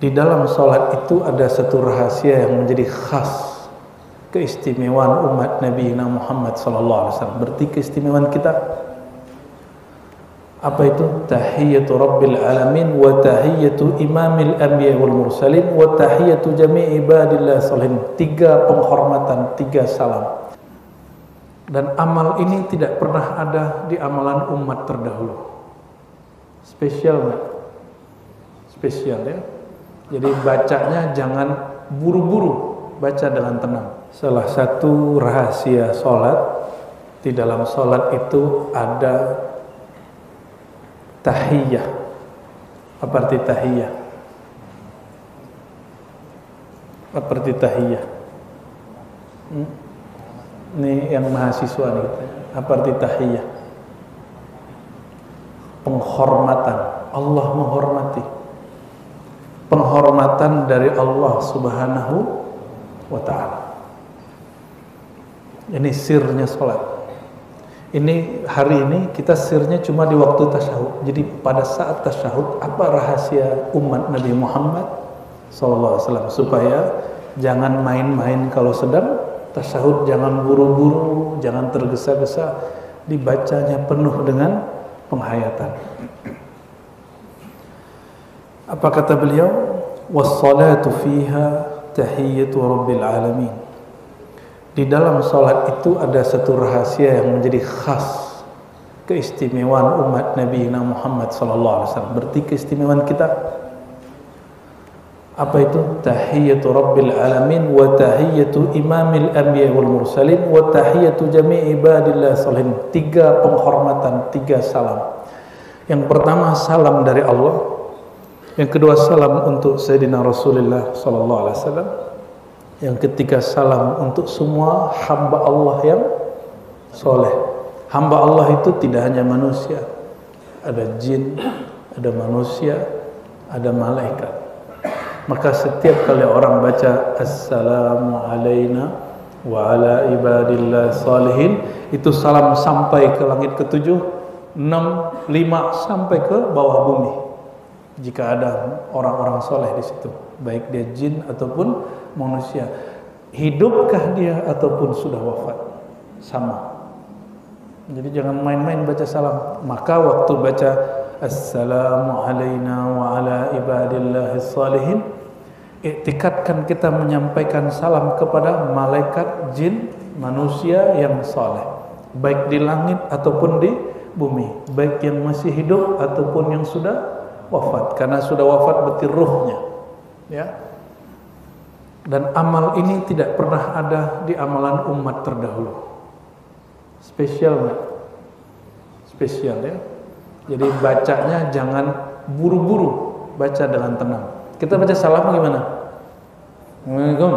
Di dalam sholat itu ada satu rahasia yang menjadi khas keistimewaan umat Nabi Muhammad SAW. Berarti keistimewaan kita apa itu? Tahiyyatu Rabbil Alamin wa tahiyyatu Imamil Anbiya wal Mursalin wa tahiyyatu jami'i ibadillah sholihin. 3 penghormatan, 3 salam. Dan amal ini tidak pernah ada di amalan umat terdahulu. Spesial nggak? Spesial ya. Jadi bacanya jangan buru-buru, baca dengan tenang. Salah satu rahasia sholat, di dalam sholat itu ada tahiyyah. Apa arti tahiyyah? Apa arti tahiyyah? Ini yang mahasiswa nih. Apa arti tahiyyah? Penghormatan. Allah menghormati. Penghormatan dari Allah Subhanahu wa ta'ala. Ini sirnya sholat. Ini hari ini kita sirnya cuma di waktu tasyahud. Jadi pada saat tasyahud, apa rahasia umat Nabi Muhammad SAW? Supaya jangan main-main kalau sedang tasyahud, jangan buru-buru, jangan tergesa-gesa, dibacanya penuh dengan penghayatan. Apa kata beliau? Wassalatu fiha tahiyyatu Rabbil Alamin. Di dalam salat itu ada satu rahasia yang menjadi khas keistimewaan umat Nabi Muhammad SAW. Berarti keistimewaan kita apa itu? Tahiyyatu Rabbil Alamin wa tahiyyatu Imamil Anbiya wal Mursalin wa tahiyyatu jami'i ibadillah sholihin. 3 penghormatan, 3 salam. Yang pertama salam dari Allah. Yang kedua salam untuk Sayyidina Rasulullah SAW. Yang ketiga salam untuk semua hamba Allah yang soleh. Hamba Allah itu tidak hanya manusia, ada jin, ada manusia, ada malaikat. Maka setiap kali orang baca Assalamu alayna wa ala ibadillah salihin, itu salam sampai ke langit ke-7, 6, 5 sampai ke bawah bumi. Jika ada orang-orang soleh di situ, baik dia jin ataupun manusia, hidupkah dia ataupun sudah wafat, sama. Jadi jangan main-main baca salam. Maka waktu baca Assalamu alayna wa ala ibadillahi salihin, iktikadkan kita menyampaikan salam kepada malaikat, jin, manusia yang soleh, baik di langit ataupun di bumi, baik yang masih hidup ataupun yang sudah wafat. Karena sudah wafat berarti ruhnya, ya. Dan amal ini tidak pernah ada di amalan umat terdahulu. Spesial nggak? Spesial ya. Jadi bacanya jangan buru-buru, baca dengan tenang. Kita baca salam gimana? Gitu,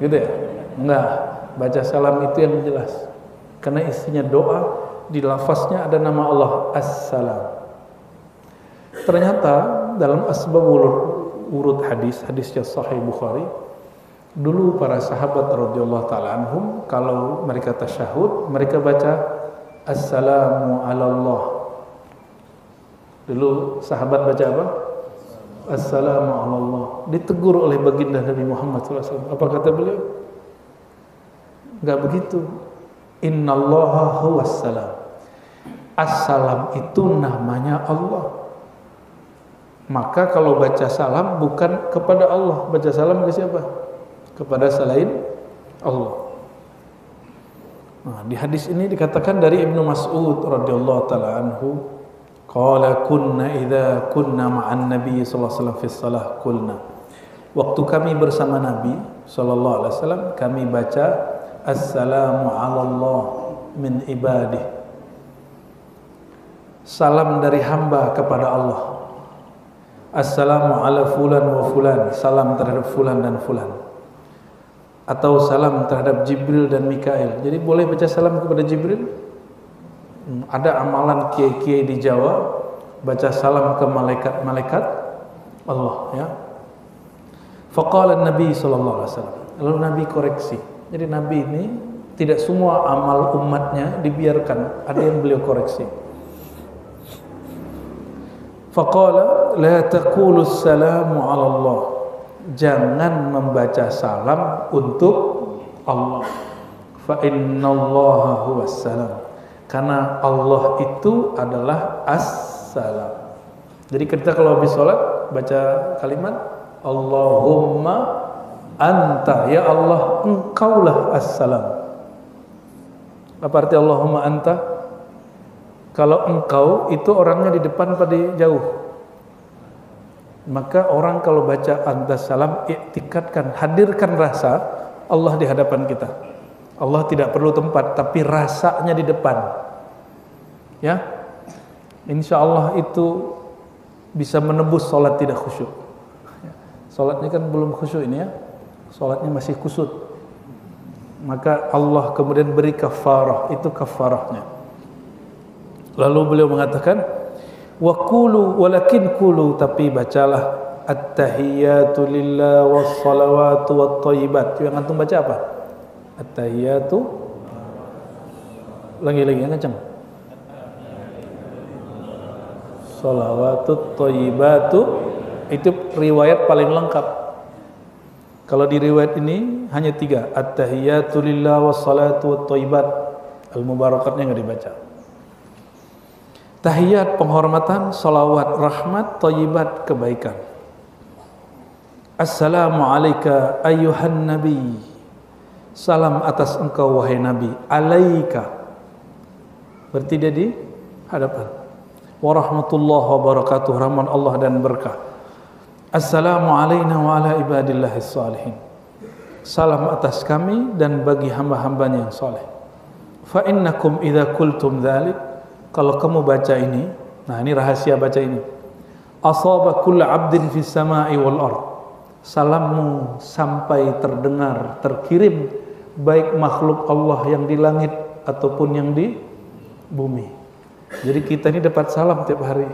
gitu ya? Enggak. Baca salam itu yang jelas. Karena isinya doa, di lafaznya ada nama Allah, As-Salam. Ternyata dalam asbab urut hadisnya Sahih Bukhari, dulu para sahabat radhiyallahu taala anhum kalau mereka tasyahud, mereka baca Assalamu ala Allah. Dulu sahabat baca apa? Assalamu ala Allah. Ditegur oleh baginda Nabi Muhammad SAW. Apa kata beliau? Enggak begitu. Innallaha huwas salam. As-salam itu namanya Allah. Maka kalau baca salam bukan kepada Allah, baca salam ke siapa? Kepada selain Allah. Nah, di hadis ini dikatakan dari Ibnu Mas'ud radhiyallahu taala anhu, qala kunna idza kunna ma'an nabi sallallahu alaihi wasallam fi shalah qulna. Waktu kami bersama Nabi sallallahu alaihi wasallam, kami baca assalamu 'ala Allah min ibadih. Salam dari hamba kepada Allah. Assalamu ala fulan wa fulan, salam terhadap fulan dan fulan. Atau salam terhadap Jibril dan Mikail. Jadi boleh baca salam kepada Jibril. Ada amalan kiai-kiai di Jawa baca salam ke malaikat-malaikat Allah, ya. Faqala Nabi sallallahu alaihi wasallam. Lalu Nabi koreksi. Jadi Nabi ini tidak semua amal umatnya dibiarkan, ada yang beliau koreksi. Faqala la taqulu assalamu 'ala Allah. Jangan membaca salam untuk Allah. Fa innallaha huwas salam. Karena Allah itu adalah as-salam. Jadi kita kalau habis sholat baca kalimat Allahumma anta, ya Allah engkaulah as-salam. Apa arti Allahumma anta? Kalau engkau itu orangnya di depan pada jauh, maka orang kalau baca anta salam, iktikadkan, hadirkan rasa Allah di hadapan kita. Allah tidak perlu tempat, tapi rasanya di depan. Ya, insya Allah itu bisa menebus sholat tidak khusyuk. Sholatnya kan belum khusyuk ini ya, sholatnya masih kusut. Maka Allah kemudian beri kafarah, itu kafarahnya. Lalu beliau mengatakan, wa qulu walakin qulu, tapi bacalah at-tahiyyatu lillah was-salawatu wat-thayyibat. Yang antum baca apa? At-tahiyyatu, lagi-lagi yang kencang. Salawatut thayyibatu, itu riwayat paling lengkap. Kalau di riwayat ini hanya 3, at-tahiyyatu lillah was-salatu wat-thayyibat. Al-mubarakatnya enggak dibaca. Tahiyat penghormatan, salawat rahmat, thayyibat kebaikan. Assalamu alayka ayyuhan nabi. Salam atas engkau wahai nabi. Alaika, berarti dia di hadapan. Wa rahmatullahi wa barakatuh, rahmat Allah dan berkah. Assalamu alayna wa ala ibadillahis salihin. Salam atas kami dan bagi hamba-hambanya yang saleh. Fa innakum idza qultum dzalik, kalau kamu baca ini, nah ini rahasia baca ini. Asaba kullu 'abdin fis sama'i wal ard. Salammu sampai terdengar, terkirim baik makhluk Allah yang di langit ataupun yang di bumi. Jadi kita ini dapat salam tiap hari.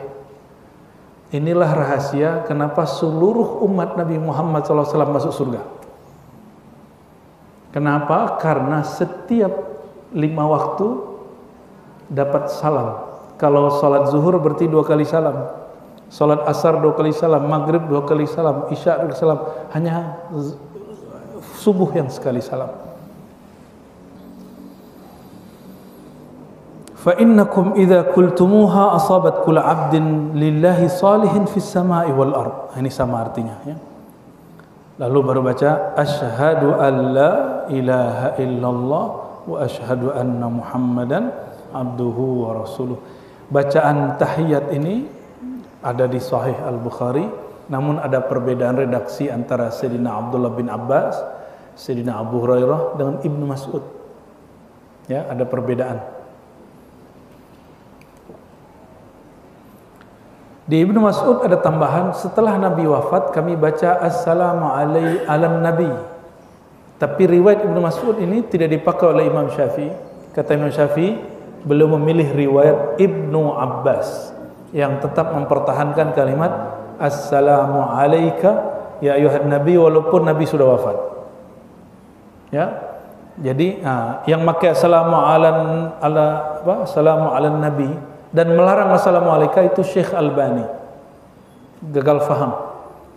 Inilah rahasia kenapa seluruh umat Nabi Muhammad SAW masuk surga. Kenapa? Karena setiap 5 waktu dapat salam. Kalau salat zuhur berarti 2 kali salam, salat asar 2 kali salam, maghrib 2 kali salam, isya 2 kali salam, hanya subuh yang sekali salam. Fa innakum idza qultumuha asabat kull 'abdin lillahi salihin fis sama'i wal ard. Ini sama artinya ya. Lalu baru baca asyhadu an la ilaha illallah wa asyhadu anna muhammadan abduhu wa rasuluh. Bacaan tahiyat ini ada di Sahih Al-Bukhari, namun ada perbedaan redaksi antara Sayyidina Abdullah bin Abbas, Sayyidina Abu Hurairah dengan Ibnu Mas'ud. Ya, ada perbedaan. Di Ibnu Mas'ud ada tambahan, setelah Nabi wafat kami baca assalamu alan nabi. Tapi riwayat Ibnu Mas'ud ini tidak dipakai oleh Imam Syafi'i. Kata Imam Syafi'i, beliau memilih riwayat Ibnu Abbas yang tetap mempertahankan kalimat assalamu alayka ya ayuhan nabi, walaupun Nabi sudah wafat. Ya. Jadi yang pakai assalamu alan nabi dan melarang assalamu alayka itu Syekh Albani. Gagal faham.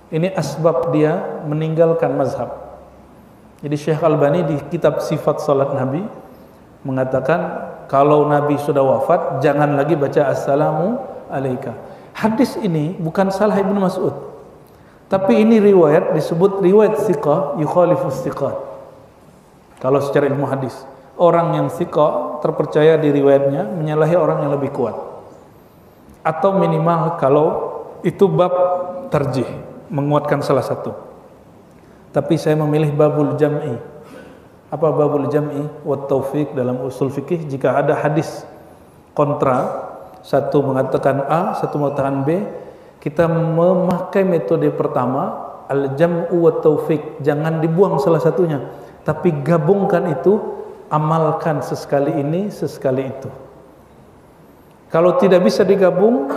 Ini asbab dia meninggalkan mazhab. Jadi Syekh Albani di kitab Sifat Salat Nabi mengatakan kalau Nabi sudah wafat jangan lagi baca assalamu alayka. Hadis ini bukan salah Ibnu Mas'ud, tapi ini riwayat disebut riwayat thiqah yukhalifus thiqat. Kalau secara ilmu hadis, orang yang thiqah terpercaya di riwayatnya menyalahi orang yang lebih kuat. Atau minimal kalau itu bab tarjih, menguatkan salah satu. Tapi saya memilih babul jam'i. Apa babul jam'i wa taufiq dalam usul fikih? Jika ada hadis kontra, satu mengatakan A, satu mengatakan B, kita memakai metode pertama, al-jam'u wa taufiq. Jangan dibuang salah satunya, tapi gabungkan itu, amalkan sesekali ini, sesekali itu. Kalau tidak bisa digabung,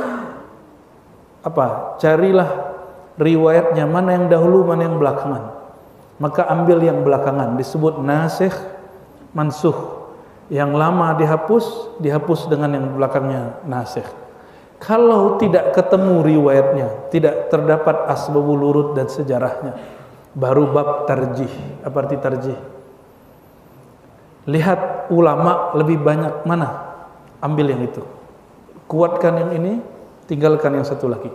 carilah riwayatnya, mana yang dahulu, mana yang belakangan. Maka ambil yang belakangan, disebut nasikh mansuh. Yang lama dihapus dengan yang belakangnya nasikh. Kalau tidak ketemu riwayatnya, tidak terdapat asbabul wurud dan sejarahnya, baru bab tarjih. Apa arti tarjih? Lihat ulama lebih banyak mana, ambil yang itu. Kuatkan yang ini, tinggalkan yang satu lagi.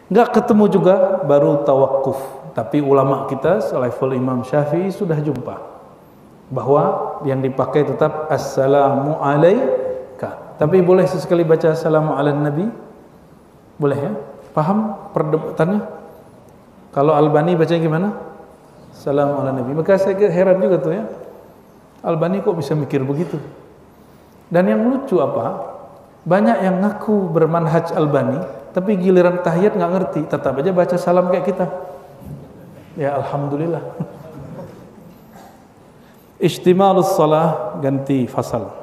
Enggak ketemu juga, baru tawakuf. Tapi ulama kita selevel Imam Syafi'i sudah jumpa bahwa yang dipakai tetap assalamu alaika. Tapi boleh sesekali baca assalamu ala nabi? Boleh ya? Paham perdebatannya? Kalau Albani baca gimana? Assalamu ala nabi. Maka saya heran juga tuh ya, Albani kok bisa mikir begitu. Dan yang lucu apa? Banyak yang ngaku bermanhaj Albani, tapi giliran tahiyat nggak ngerti, tetap aja baca salam kayak kita. Ya alhamdulillah. Ijtimalus shalah, ganti fasal.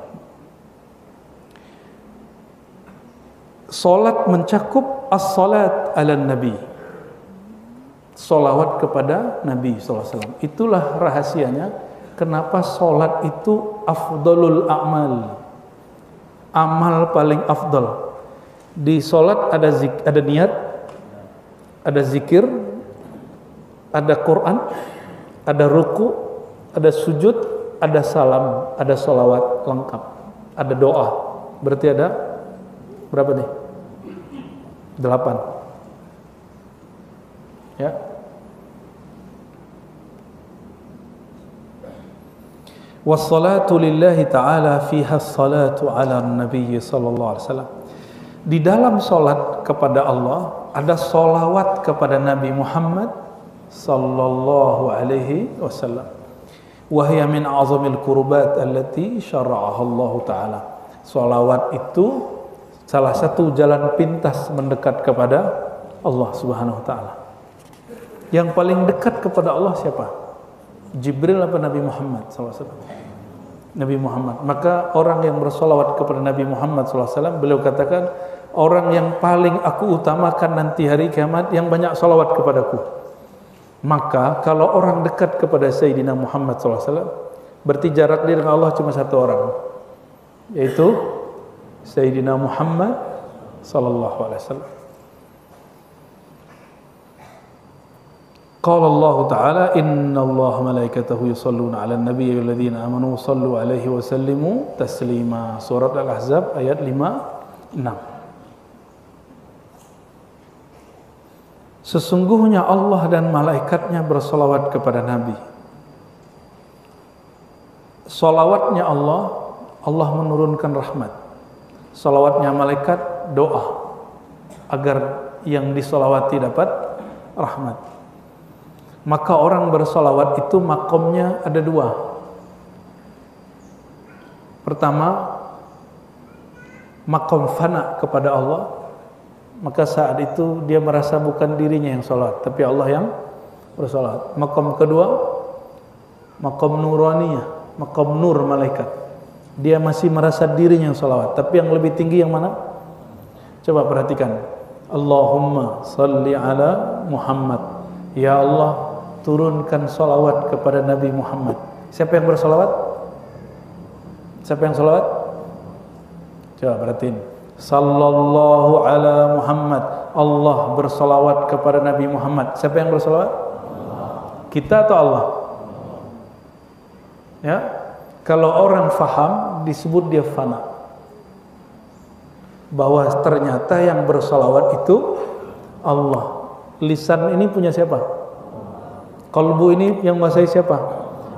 Salat mencakup as-salat ala nabi, salawat kepada Nabi SAW. Itulah rahasianya kenapa salat itu afdalul a'mal, amal paling afdal. Di salat ada niat, ada zikir, ada Quran, ada ruku, ada sujud, ada salam, ada salawat lengkap, ada doa. Berarti ada berapa nih? 8. Ya. Wassalatu lillahi ta'ala fiha salatu ala nabi sallallahu alaihi wasallam. Di dalam salat kepada Allah ada salawat kepada Nabi Muhammad sallallahu alaihi wasallam. Wa hiya min azamil qurbat allati syara'aha Allah taala. Salawat itu salah satu jalan pintas mendekat kepada Allah Subhanahu wa taala. Yang paling dekat kepada Allah siapa? Jibril apa Nabi Muhammad SAW? Nabi Muhammad. Maka orang yang bersolawat kepada Nabi Muhammad SAW, beliau katakan, orang yang paling aku utamakan nanti hari kiamat yang banyak solawat kepadaku. Maka kalau orang dekat kepada Sayyidina Muhammad SAW, berarti jarak dia dengan Allah cuma satu orang, yaitu Sayyidina Muhammad sallallahu alaihi wasallam. Qala Allah Ta'ala inna Allah malaikatahu yusalluna 'alan nabiyyi walladzina amanu sallu 'alaihi wa sallimu taslima. Surat Al-Ahzab ayat 5, 6. Sesungguhnya Allah dan malaikatnya bersolawat kepada Nabi. Solawatnya Allah, Allah menurunkan rahmat. Solawatnya malaikat, doa agar yang disolawati dapat rahmat. Maka orang bersolawat itu makomnya ada 2. Pertama, makom fana kepada Allah. Maka saat itu dia merasa bukan dirinya yang sholat, tapi Allah yang bersolat. Makom kedua, makom nuraniyah, makom nur malaikat. Dia masih merasa dirinya yang sholawat, tapi yang lebih tinggi yang mana? Coba perhatikan. Allahumma salli ala Muhammad. Ya Allah, turunkan sholawat kepada Nabi Muhammad. Siapa yang bersolawat? Siapa yang sholawat? Coba perhatiin. Sallallahu ala Muhammad. Allah bersolawat kepada Nabi Muhammad. Siapa yang bersolawat? Kita atau Allah? Ya. Kalau orang faham, disebut dia fana. Bahwa ternyata yang bersolawat itu Allah. Lisan ini punya siapa? Kolbu ini yang menguasai siapa?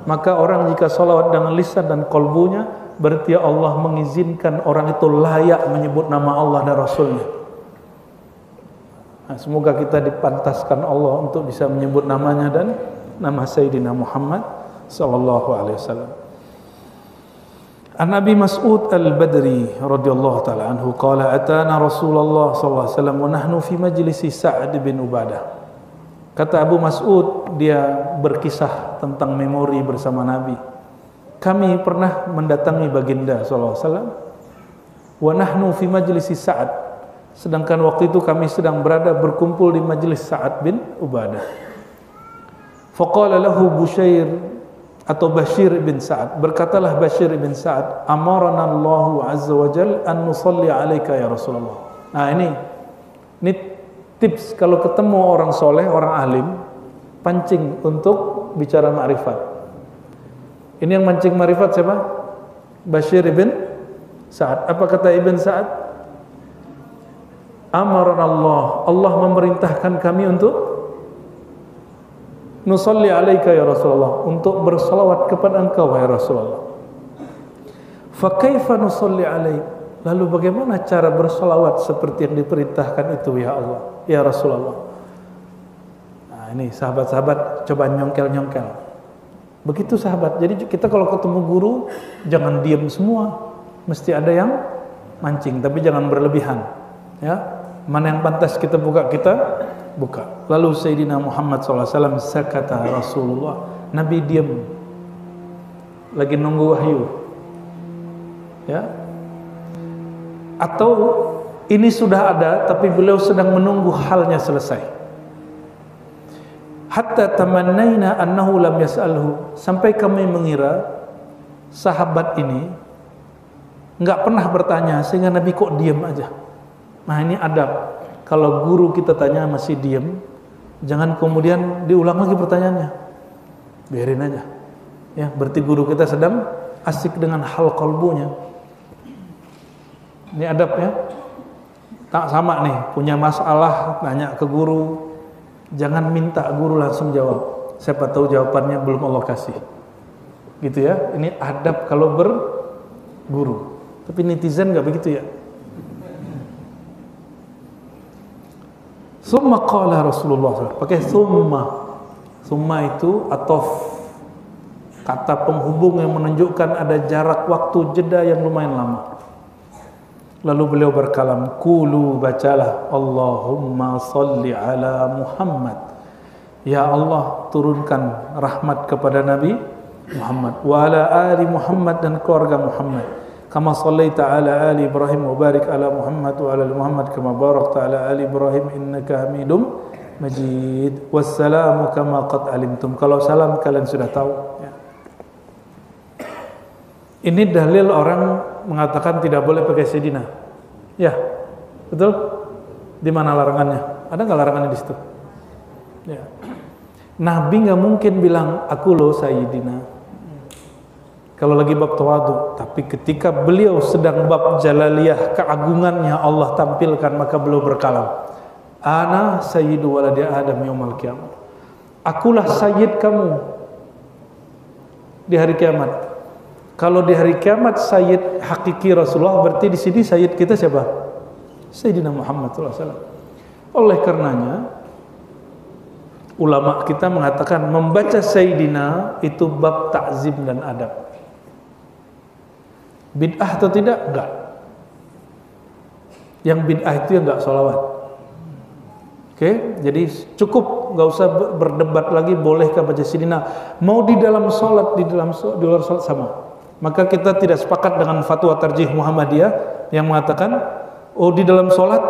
Maka orang jika solawat dengan lisan dan kolbunya, berarti Allah mengizinkan orang itu layak menyebut nama Allah dan Rasulnya. Nah, semoga kita dipantaskan Allah untuk bisa menyebut namanya dan nama Sayyidina Muhammad sallallahu alaihi wasallam. An Abi Mas'ud Al-Badri radhiyallahu ta'ala anhu qala atana Rasulullah sallallahu alaihi wasallam wa nahnu fi majlisi Sa'd bin Ubadah. Kata Abu Mas'ud, dia berkisah tentang memori bersama Nabi. Kami pernah mendatangi baginda sallallahu alaihi wasallam wa nahnu fi majlisi Sa'd, sedangkan waktu itu kami sedang berada berkumpul di majlis Sa'd bin Ubadah. Faqala lahu Bushair atau Bashir bin Sa'ad, berkatalah Bashir bin Sa'ad, amarana Allahu azza wa jalla an nusalli alaika ya Rasulullah. Nah ini tips kalau ketemu orang soleh, orang alim, pancing untuk bicara ma'rifat. Ini yang mancing ma'rifat siapa? Bashir ibn Sa'ad. Apa kata Ibn Sa'ad? Amaran Allah memerintahkan kami untuk nusalli alaika ya Rasulullah, untuk bersalawat kepada engkau ya Rasulullah. Fa kaifa nusalli alaik? Lalu bagaimana cara bersalawat seperti yang diperintahkan itu ya Allah, ya Rasulullah? Nah, ini sahabat-sahabat coba nyongkel-nyongkel. Begitu sahabat. Jadi kita kalau ketemu guru jangan diam semua. Mesti ada yang mancing, tapi jangan berlebihan. Ya. Mana yang pantas kita buka, kita buka. Lalu Sayyidina Muhammad SAW sakata Rasulullah. Nabi diam. Lagi nunggu wahyu. Ya. Atau ini sudah ada tapi beliau sedang menunggu halnya selesai. Hatta tamannaina annahu lam yas'alhu, sampai kami mengira sahabat ini enggak pernah bertanya sehingga Nabi kok diam aja. Nah, ini adab. Kalau guru kita tanya masih diam, jangan kemudian diulang lagi pertanyaannya. Biarin aja. Ya, berarti guru kita sedang asik dengan hal qalbunya. Ini adab ya. Tak sama nih, punya masalah nanya ke guru, jangan minta guru langsung jawab. Siapa tahu jawabannya belum Allah kasih. Gitu ya. Ini adab kalau berguru. Tapi netizen enggak begitu ya. Summa qala Rasulullah SAW. Pakai summa. Summa itu atof, kata penghubung yang menunjukkan ada jarak waktu jeda yang lumayan lama. Lalu beliau berkalam, qulu, bacalah, Allahumma salli ala Muhammad. Ya Allah, turunkan rahmat kepada Nabi Muhammad wa ala ali Muhammad, dan keluarga Muhammad. Kama sallaita ala ali Ibrahim wa barik ala Muhammad wa ala ali Muhammad kama barakta ala ali Ibrahim innaka Hamidum Majid. Wassalamu kama qad alimtum. Kalau salam kalian sudah tahu ya. Ini dalil orang mengatakan tidak boleh pakai Sayyidina. Ya, betul? Di mana larangannya? Ada nggak larangannya di situ? Ya. Nabi nggak mungkin bilang aku loh Sayyidina. Kalau lagi bab tawadu, tapi ketika beliau sedang bab jalaliyah, keagungannya Allah tampilkan, maka beliau berkalam, Ana sayyidu waladi Adam yaumal qiyamah. Akulah sayyid kamu di hari kiamat. Kalau di hari kiamat sayyid hakiki Rasulullah, berarti di sini sayyid kita siapa? Sayyidina Muhammad SAW. Oleh karenanya ulama kita mengatakan membaca sayyidina itu bab ta'zim dan adab. Bid'ah atau tidak? Enggak. Yang bid'ah itu yang enggak sholawat. Oke, jadi cukup, enggak usah berdebat lagi bolehkah baca sayyidina. Mau di dalam sholat, di luar sholat sama. Maka kita tidak sepakat dengan fatwa tarjih Muhammadiyah yang mengatakan oh di dalam sholat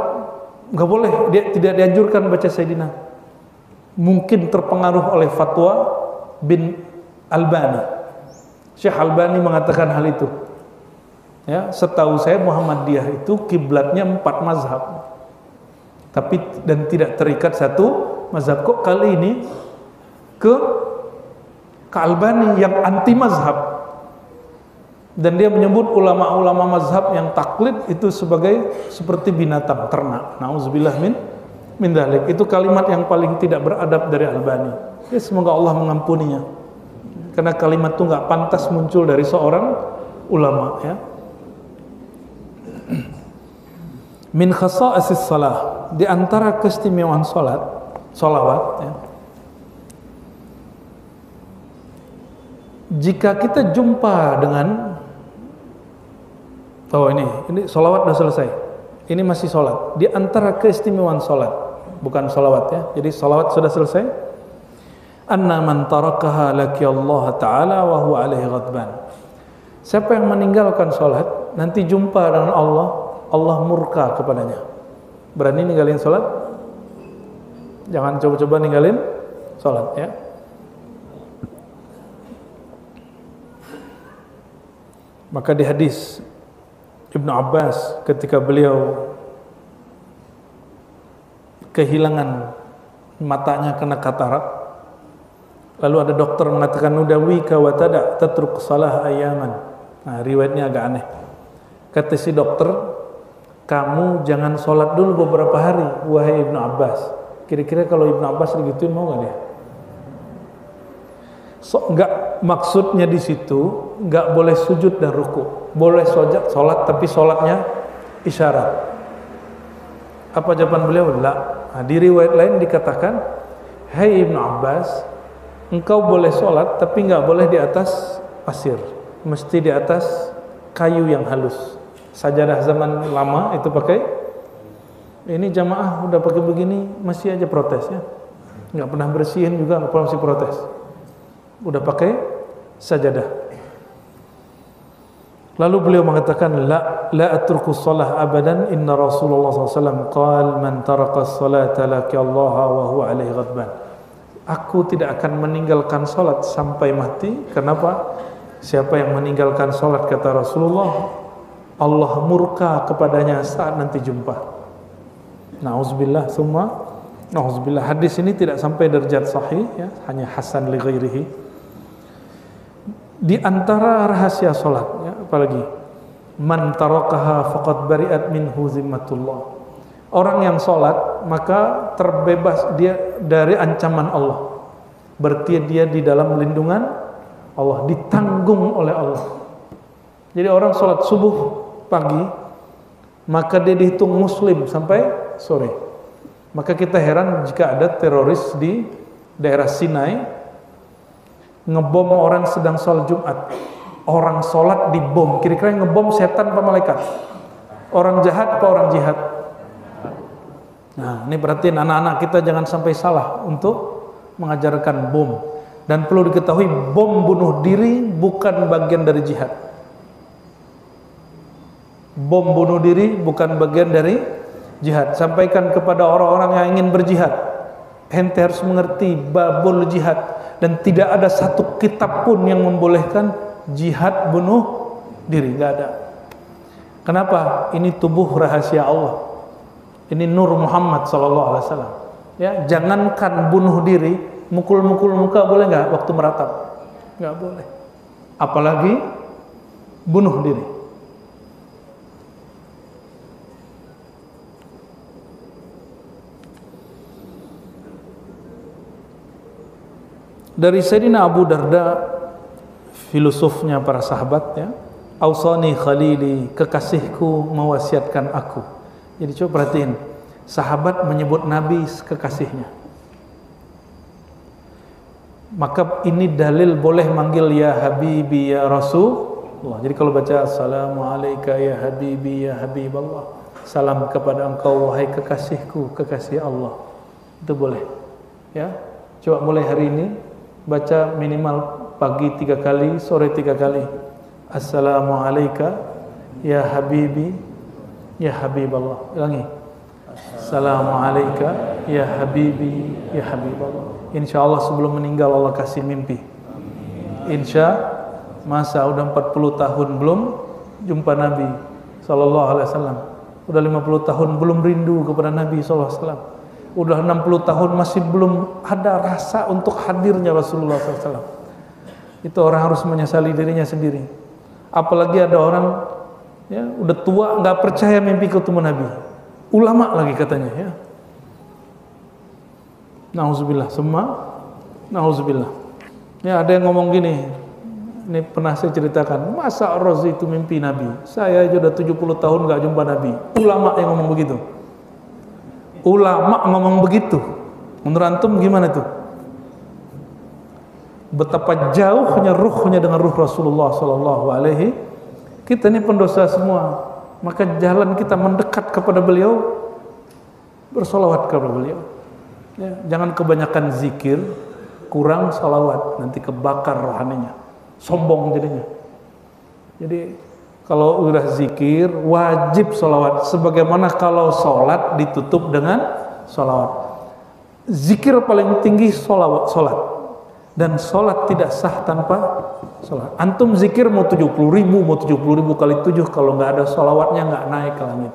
nggak boleh, dia tidak dianjurkan baca sayyidina. Mungkin terpengaruh oleh fatwa bin Albani. Syekh Albani mengatakan hal itu. Ya, setahu saya Muhammadiyah itu kiblatnya 4 mazhab. Tapi dan tidak terikat satu mazhab. Kok kali ini ke Albani yang anti mazhab? Dan dia menyebut ulama-ulama mazhab yang taklid itu sebagai seperti binatang ternak. Nauzubillah min dzalik. Itu kalimat yang paling tidak beradab dari Albani. Ya, semoga Allah mengampuninya. Karena kalimat itu nggak pantas muncul dari seorang ulama ya. Min khasaisis shalah, di antara keistimewaan salawat ya. Jika kita jumpa dengan ini sholawat sudah selesai, ini masih sholat. Di antara keistimewaan sholat, bukan sholawat ya. Jadi sholawat sudah selesai. Anna man tarakaha laki Allah Ta'ala wa huwa alaihi ghadban. Siapa yang meninggalkan sholat, nanti jumpa dengan Allah, Allah murka kepadanya. Berani ninggalin sholat? Jangan coba-coba ninggalin sholat ya. Maka di hadis Ibnu Abbas ketika beliau kehilangan matanya kena katarak. Lalu ada dokter mengatakan nudawika wa tada tatruk salah ayaman. Nah, riwayatnya agak aneh. Kata si dokter, kamu jangan sholat dulu beberapa hari, wahai Ibnu Abbas. Kira-kira kalau Ibnu Abbas digituin mau nggak dia? Nggak, maksudnya di situ nggak boleh sujud dan ruku, boleh sholat tapi sholatnya isyarat. Apa jawaban beliau? La. Nah, di riwayat lain dikatakan, hai Ibnu Abbas, engkau boleh sholat tapi nggak boleh di atas pasir, mesti di atas kayu yang halus. Sajadah zaman lama itu pakai, ini jamaah udah pakai begini masih aja protes ya, nggak pernah bersihin juga masih protes, udah pakai sajadah. Lalu beliau mengatakan la atruku shalah abadan, inna Rasulullah SAW qala man taraka as-salata laki Allah wa huwa alaihi ghadban. Aku tidak akan meninggalkan salat sampai mati. Kenapa? Siapa yang meninggalkan salat, kata Rasulullah, Allah murka kepadanya saat nanti jumpa. Nauzubillah summa nauzubillah. Hadis ini tidak sampai derajat sahih ya, hanya hasan li ghairihi. Di antara rahasia salat ya, apalagi man tarakaha faqad bari'at minhu zimmatullah. Orang yang salat maka terbebas dia dari ancaman Allah. Berarti dia di dalam lindungan Allah, ditanggung oleh Allah. Jadi orang salat subuh pagi maka dia dihitung muslim sampai sore. Maka kita heran jika ada teroris di daerah Sinai ngebom orang sedang sholat Jumat. Orang sholat dibom. Kira-kira yang ngebom setan apa malaikat? Orang jahat apa orang jihad? Nah, ini perhatiin anak-anak kita jangan sampai salah untuk mengajarkan bom. Dan perlu diketahui bom bunuh diri bukan bagian dari jihad. Bom bunuh diri bukan bagian dari jihad. Sampaikan kepada orang-orang yang ingin berjihad, ente harus mengerti babul jihad, dan tidak ada satu kitab pun yang membolehkan jihad bunuh diri, nggak ada. Kenapa? Ini tubuh rahasia Allah. Ini nur Muhammad SAW. Ya, jangankan bunuh diri, mukul-mukul muka boleh nggak waktu meratap? Nggak boleh. Apalagi bunuh diri. Dari Sayyidina Abu Darda, filosofnya para sahabat ya, ausani khalili, kekasihku mewasiatkan aku. Jadi coba perhatiin, sahabat menyebut Nabi kekasihnya. Maka ini dalil boleh manggil ya Habibi ya Rasulullah. Jadi kalau baca Assalamualaikum ya Habibi ya Habiballah, salam kepada engkau wahai kekasihku, kekasih Allah, itu boleh ya. Coba mulai hari ini baca minimal pagi 3 kali, sore 3 kali. Assalamualaikum ya Habibi ya Habiballah. Ulangi. Assalamualaikum ya Habibi ya Habiballah. Insyaallah sebelum meninggal Allah kasih mimpi. Masa udah 40 tahun belum jumpa Nabi sallallahu alaihi wasallam. Udah 50 tahun belum rindu kepada Nabi sallallahu alaihi wasallam. Udah 60 tahun masih belum ada rasa untuk hadirnya Rasulullah SAW. Itu orang harus menyesali dirinya sendiri. Apalagi ada orang ya udah tua nggak percaya mimpi ketemu Nabi. Ulama lagi katanya ya. Nauzubillah, semua nauzubillah. Ya ada yang ngomong gini. Ini pernah saya ceritakan, masa Razi itu mimpi Nabi? Saya aja udah 70 tahun nggak jumpa Nabi. Ulama yang ngomong begitu. Ulama ngomong begitu. Menurut antum gimana tuh? Betapa jauhnya ruhnya dengan ruh Rasulullah sallallahu alaihi. Kita ini pendosa semua. Maka jalan kita mendekat kepada beliau, bersolawat kepada beliau. Ya, jangan kebanyakan zikir, kurang salawat, nanti kebakar rohaninya, sombong jadinya. Jadi kalau udah zikir wajib sholawat, sebagaimana kalau sholat ditutup dengan sholawat. Zikir paling tinggi sholat, dan sholat tidak sah tanpa sholat. Antum zikir mau 70.000, mau 70.000 kali 7, kalau nggak ada sholawatnya nggak naik ke langit.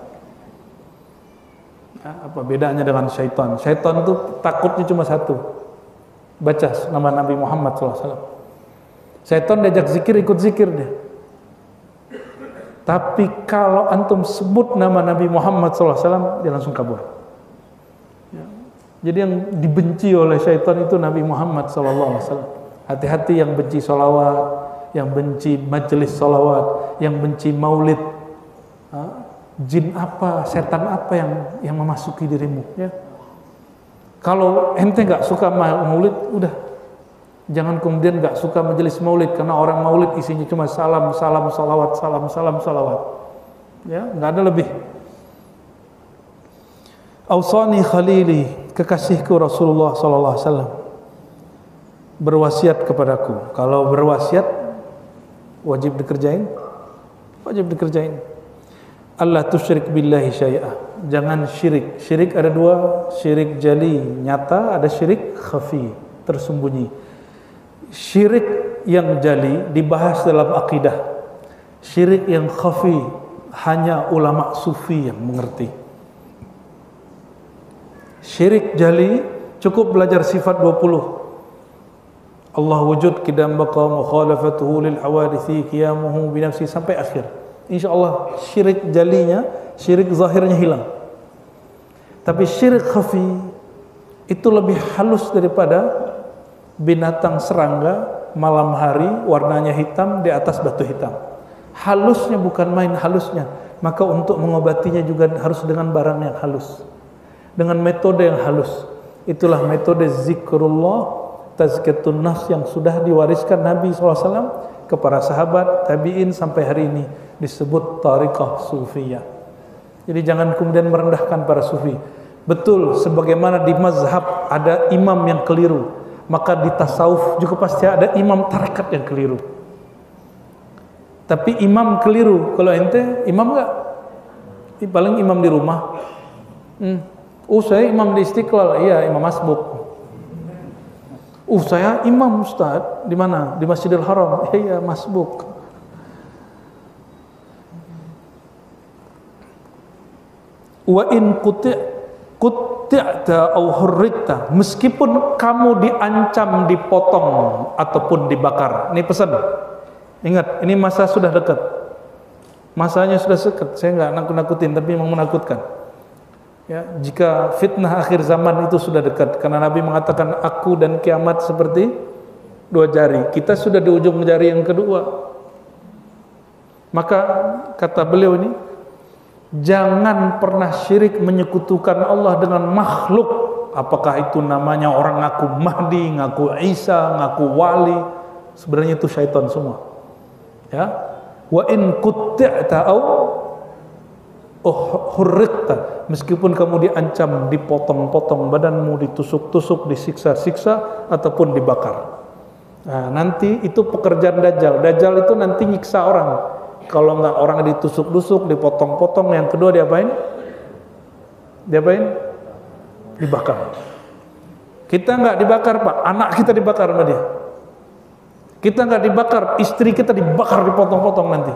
Apa bedanya dengan syaitan? Syaitan itu takutnya cuma satu, baca nama Nabi Muhammad SAW. Syaitan diajak zikir, ikut zikir dia. Tapi kalau antum sebut nama Nabi Muhammad SAW, dia langsung kabur. Ya. Jadi yang dibenci oleh syaitan itu Nabi Muhammad SAW. Hati-hati yang benci sholawat, yang benci majelis sholawat, yang benci maulid. Jin apa, setan apa yang memasuki dirimu? Ya. Kalau ente nggak suka maulid, udah. Jangan kemudian nggak suka majelis maulid, karena orang maulid isinya cuma salam, salam, salawat, salam, salam, salawat. Ya, nggak ada lebih. Ausani khalili, kekasihku Rasulullah sallallahu alaihi wasallam, berwasiat kepadaku. Kalau berwasiat wajib dikerjain, wajib dikerjain. Allah tusyrik billahi syai'ah. Jangan syirik. Syirik ada dua, syirik jali, nyata, ada syirik khafi, tersembunyi. Syirik yang jali dibahas dalam akidah. Syirik yang khafi hanya ulama sufi yang mengerti. Syirik jali cukup belajar sifat 20. Allah wujud, qidam baqa, mukhalafatuhu lil hawadithi, qiyamuhu binafsi, sampai akhir. InsyaAllah syirik jalinya, syirik zahirnya hilang. Tapi syirik khafi itu lebih halus daripada binatang serangga malam hari warnanya hitam di atas batu hitam. Halusnya bukan main halusnya. Maka untuk mengobatinya juga harus dengan barang yang halus, dengan metode yang halus. Itulah metode zikrullah, tazkiyatun nafs yang sudah diwariskan Nabi SAW kepada sahabat, tabi'in, sampai hari ini disebut tariqah sufiyah. Jadi jangan kemudian merendahkan para sufi. Betul, sebagaimana di mazhab ada imam yang keliru, maka di tasawuf juga pasti ada imam tarekat yang keliru. Tapi imam keliru, kalau ente imam enggak? Paling imam di rumah. Saya imam di Istiqlal, iya imam masbuk. Saya imam Ustaz, di mana? Di Masjidil Haram. Iya, masbuk. Wa in qut'ta aw hurrikta, meskipun kamu diancam dipotong ataupun dibakar. Ini pesan. Ingat, ini masa sudah dekat. Masanya sudah dekat. Saya enggak nakut-nakutin, tapi memang menakutkan. Ya, jika fitnah akhir zaman itu sudah dekat, karena Nabi mengatakan aku dan kiamat seperti dua jari. Kita sudah di ujung jari yang kedua. Maka kata beliau ini, jangan pernah syirik menyekutukan Allah dengan makhluk. Apakah itu namanya orang ngaku Mahdi, ngaku Isa, ngaku wali, sebenarnya itu syaitan semua. Ya, wa in qut'ta aw hurriqta, meskipun kamu diancam dipotong-potong badanmu, ditusuk-tusuk, disiksa-siksa ataupun dibakar. Nah, nanti itu pekerjaan Dajjal. Dajjal itu nanti nyiksa orang. Kalau enggak orang ditusuk-tusuk, dipotong-potong, yang kedua diapain? Diapain? Dibakar. Kita enggak dibakar, Pak. Anak kita dibakar sama dia. Kita enggak dibakar, istri kita dibakar, dipotong-potong nanti.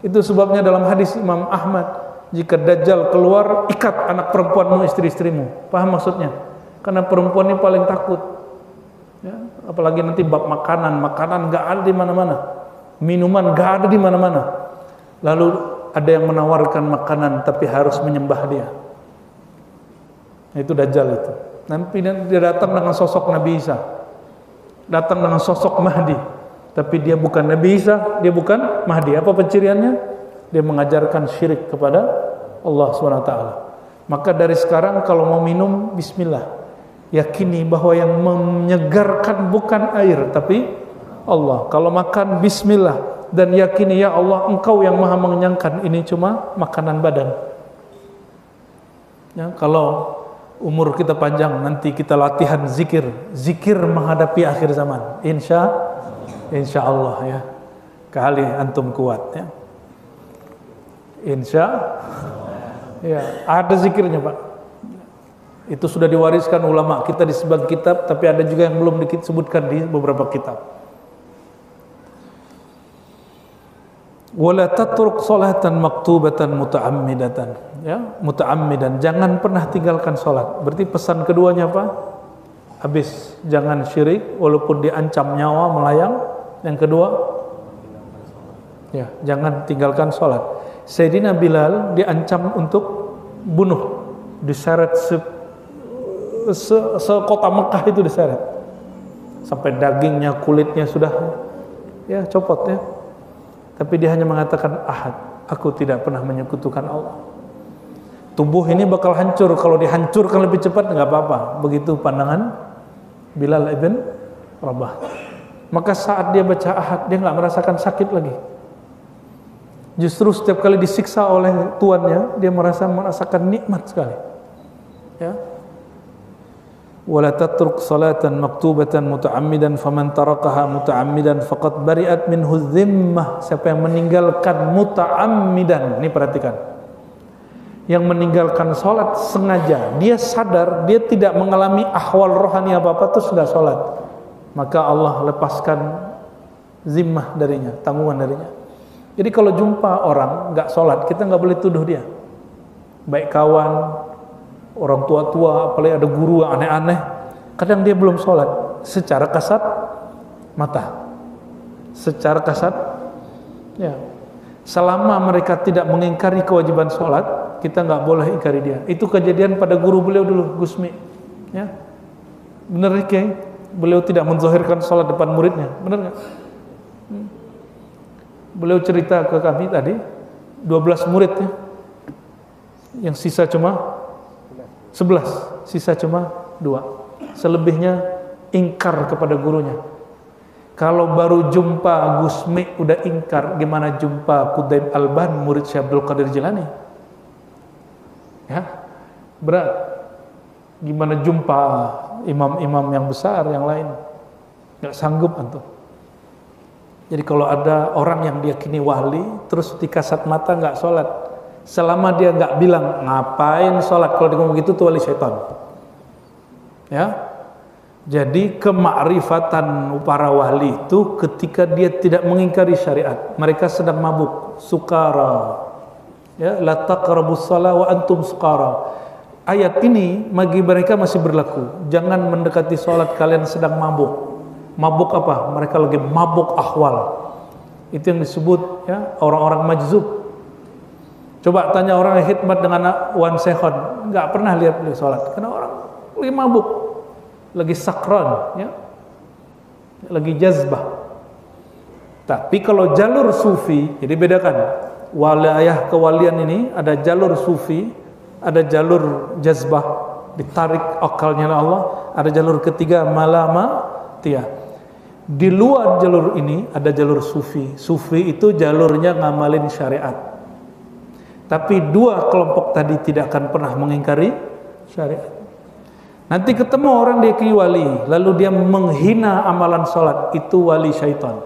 Itu sebabnya dalam hadis Imam Ahmad, jika Dajjal keluar, ikat anak perempuanmu, istri-istrimu. Paham maksudnya? Karena perempuan ini paling takut. Ya, apalagi nanti bab makanan nggak ada di mana-mana, minuman nggak ada di mana-mana. Lalu ada yang menawarkan makanan, tapi harus menyembah dia. Itu Dajjal itu. Nanti dia datang dengan sosok Nabi Isa, datang dengan sosok Mahdi, tapi dia bukan Nabi Isa, dia bukan Mahdi. Apa penciriannya? Dia mengajarkan syirik kepada Allah SWT. Maka dari sekarang kalau mau minum, bismillah. Yakini bahwa yang menyegarkan bukan air, tapi Allah. Kalau makan, bismillah. Dan yakini, ya Allah, Engkau yang maha mengenyangkan. Ini cuma makanan badan. Ya, kalau umur kita panjang, nanti kita latihan zikir. Zikir menghadapi akhir zaman. Insya Allah ya. Kali antum kuat ya. Insya ya, ada zikirnya Pak. Itu sudah diwariskan ulama kita di sebagian kitab, tapi ada juga yang belum disebutkan di beberapa kitab. Wala tatruk salatan maktubatan muta'ammidatan, ya, muta'ammidan, jangan pernah tinggalkan salat. Berarti pesan keduanya apa? Habis, jangan syirik walaupun diancam nyawa melayang. Yang kedua, ya, jangan tinggalkan salat. Sayyidina Bilal diancam untuk bunuh, diseret sekota Mekah itu diseret. Sampai dagingnya, kulitnya sudah ya copot ya. Tapi dia hanya mengatakan ahad, aku tidak pernah menyekutukan Allah. Tubuh ini bakal hancur, kalau dihancurkan lebih cepat nggak apa-apa. Begitu pandangan Bilal ibn Rabah. Maka saat dia baca ahad, dia nggak merasakan sakit lagi. Justru setiap kali disiksa oleh tuannya, dia merasakan nikmat sekali. Ya. Wala tatruk salatan maktubatan muta'ammidan faman tarakaha muta'ammidan faqad bari'at minhu dhimmah. Siapa yang meninggalkan muta'ammidan, ini perhatikan, yang meninggalkan salat sengaja, dia sadar dia tidak mengalami ahwal rohani apa-apa, terus sudah salat, maka Allah lepaskan zimmah darinya, tanggungan darinya. Jadi kalau jumpa orang nggak salat, kita nggak boleh tuduh dia, baik kawan, orang tua-tua, apalagi ada guru yang aneh-aneh, kadang dia belum sholat, secara kasat mata, secara kasat, ya, selama mereka tidak mengingkari kewajiban sholat, kita nggak boleh ingkari dia. Itu kejadian pada guru beliau dulu, Gusmi, ya, benar ya, beliau tidak menzahirkan sholat depan muridnya, benar nggak? Beliau cerita ke kami tadi, 12 murid ya, yang sisa cuma 11, sisa cuma 2. Selebihnya ingkar kepada gurunya. Kalau baru jumpa Gusmi udah ingkar, gimana jumpa Qudaib Alban, murid Syekh Abdul Qadir Jilani? Ya, berat. Gimana jumpa imam-imam yang besar yang lain? Nggak sanggup antum. Jadi kalau ada orang yang diyakini wali, terus di kasat mata nggak sholat, selama dia nggak bilang ngapain sholat, kalau dia ngomong gitu itu wali syaitan. Ya, jadi kemakrifatan para wali itu ketika dia tidak mengingkari syariat, mereka sedang mabuk, sukara. Ya, la taqrabus shalah wa antum sukara. Ayat ini bagi mereka masih berlaku. Jangan mendekati sholat kalian sedang mabuk. Mabuk apa? Mereka lagi mabuk ahwal. Itu yang disebut ya orang-orang majzub. Coba tanya orang yang khidmat dengan Wan Sekhon, nggak pernah lihat beliau sholat, karena orang lagi mabuk, lagi sakran, ya, lagi jazbah. Tapi kalau jalur sufi, jadi bedakan, wilayah kewalian ini ada jalur sufi, ada jalur jazbah, ditarik akalnya Allah, ada jalur ketiga malamatiyah. Di luar jalur ini ada jalur sufi. Sufi itu jalurnya ngamalin syariat. Tapi dua kelompok tadi tidak akan pernah mengingkari syariat. Nanti ketemu orang dia wali, lalu dia menghina amalan sholat, itu wali syaitan.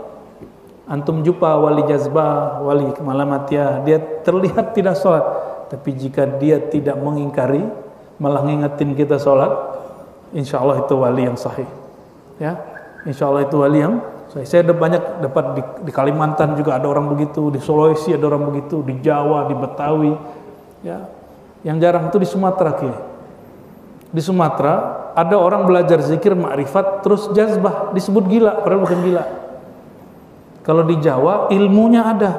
Antum jumpa wali jazbah, wali malamatiyah, dia terlihat tidak sholat, tapi jika dia tidak mengingkari, malah ngingetin kita sholat, insya Allah itu wali yang sahih. Ya, insya Allah itu wali yang sahih. Saya ada banyak dapat di Kalimantan juga ada orang begitu, di Sulawesi ada orang begitu, di Jawa, di Betawi, ya. Yang jarang itu di Sumatera, Di Sumatera ada orang belajar zikir ma'rifat terus jazbah, disebut gila, padahal bukan gila. Kalau di Jawa ilmunya ada,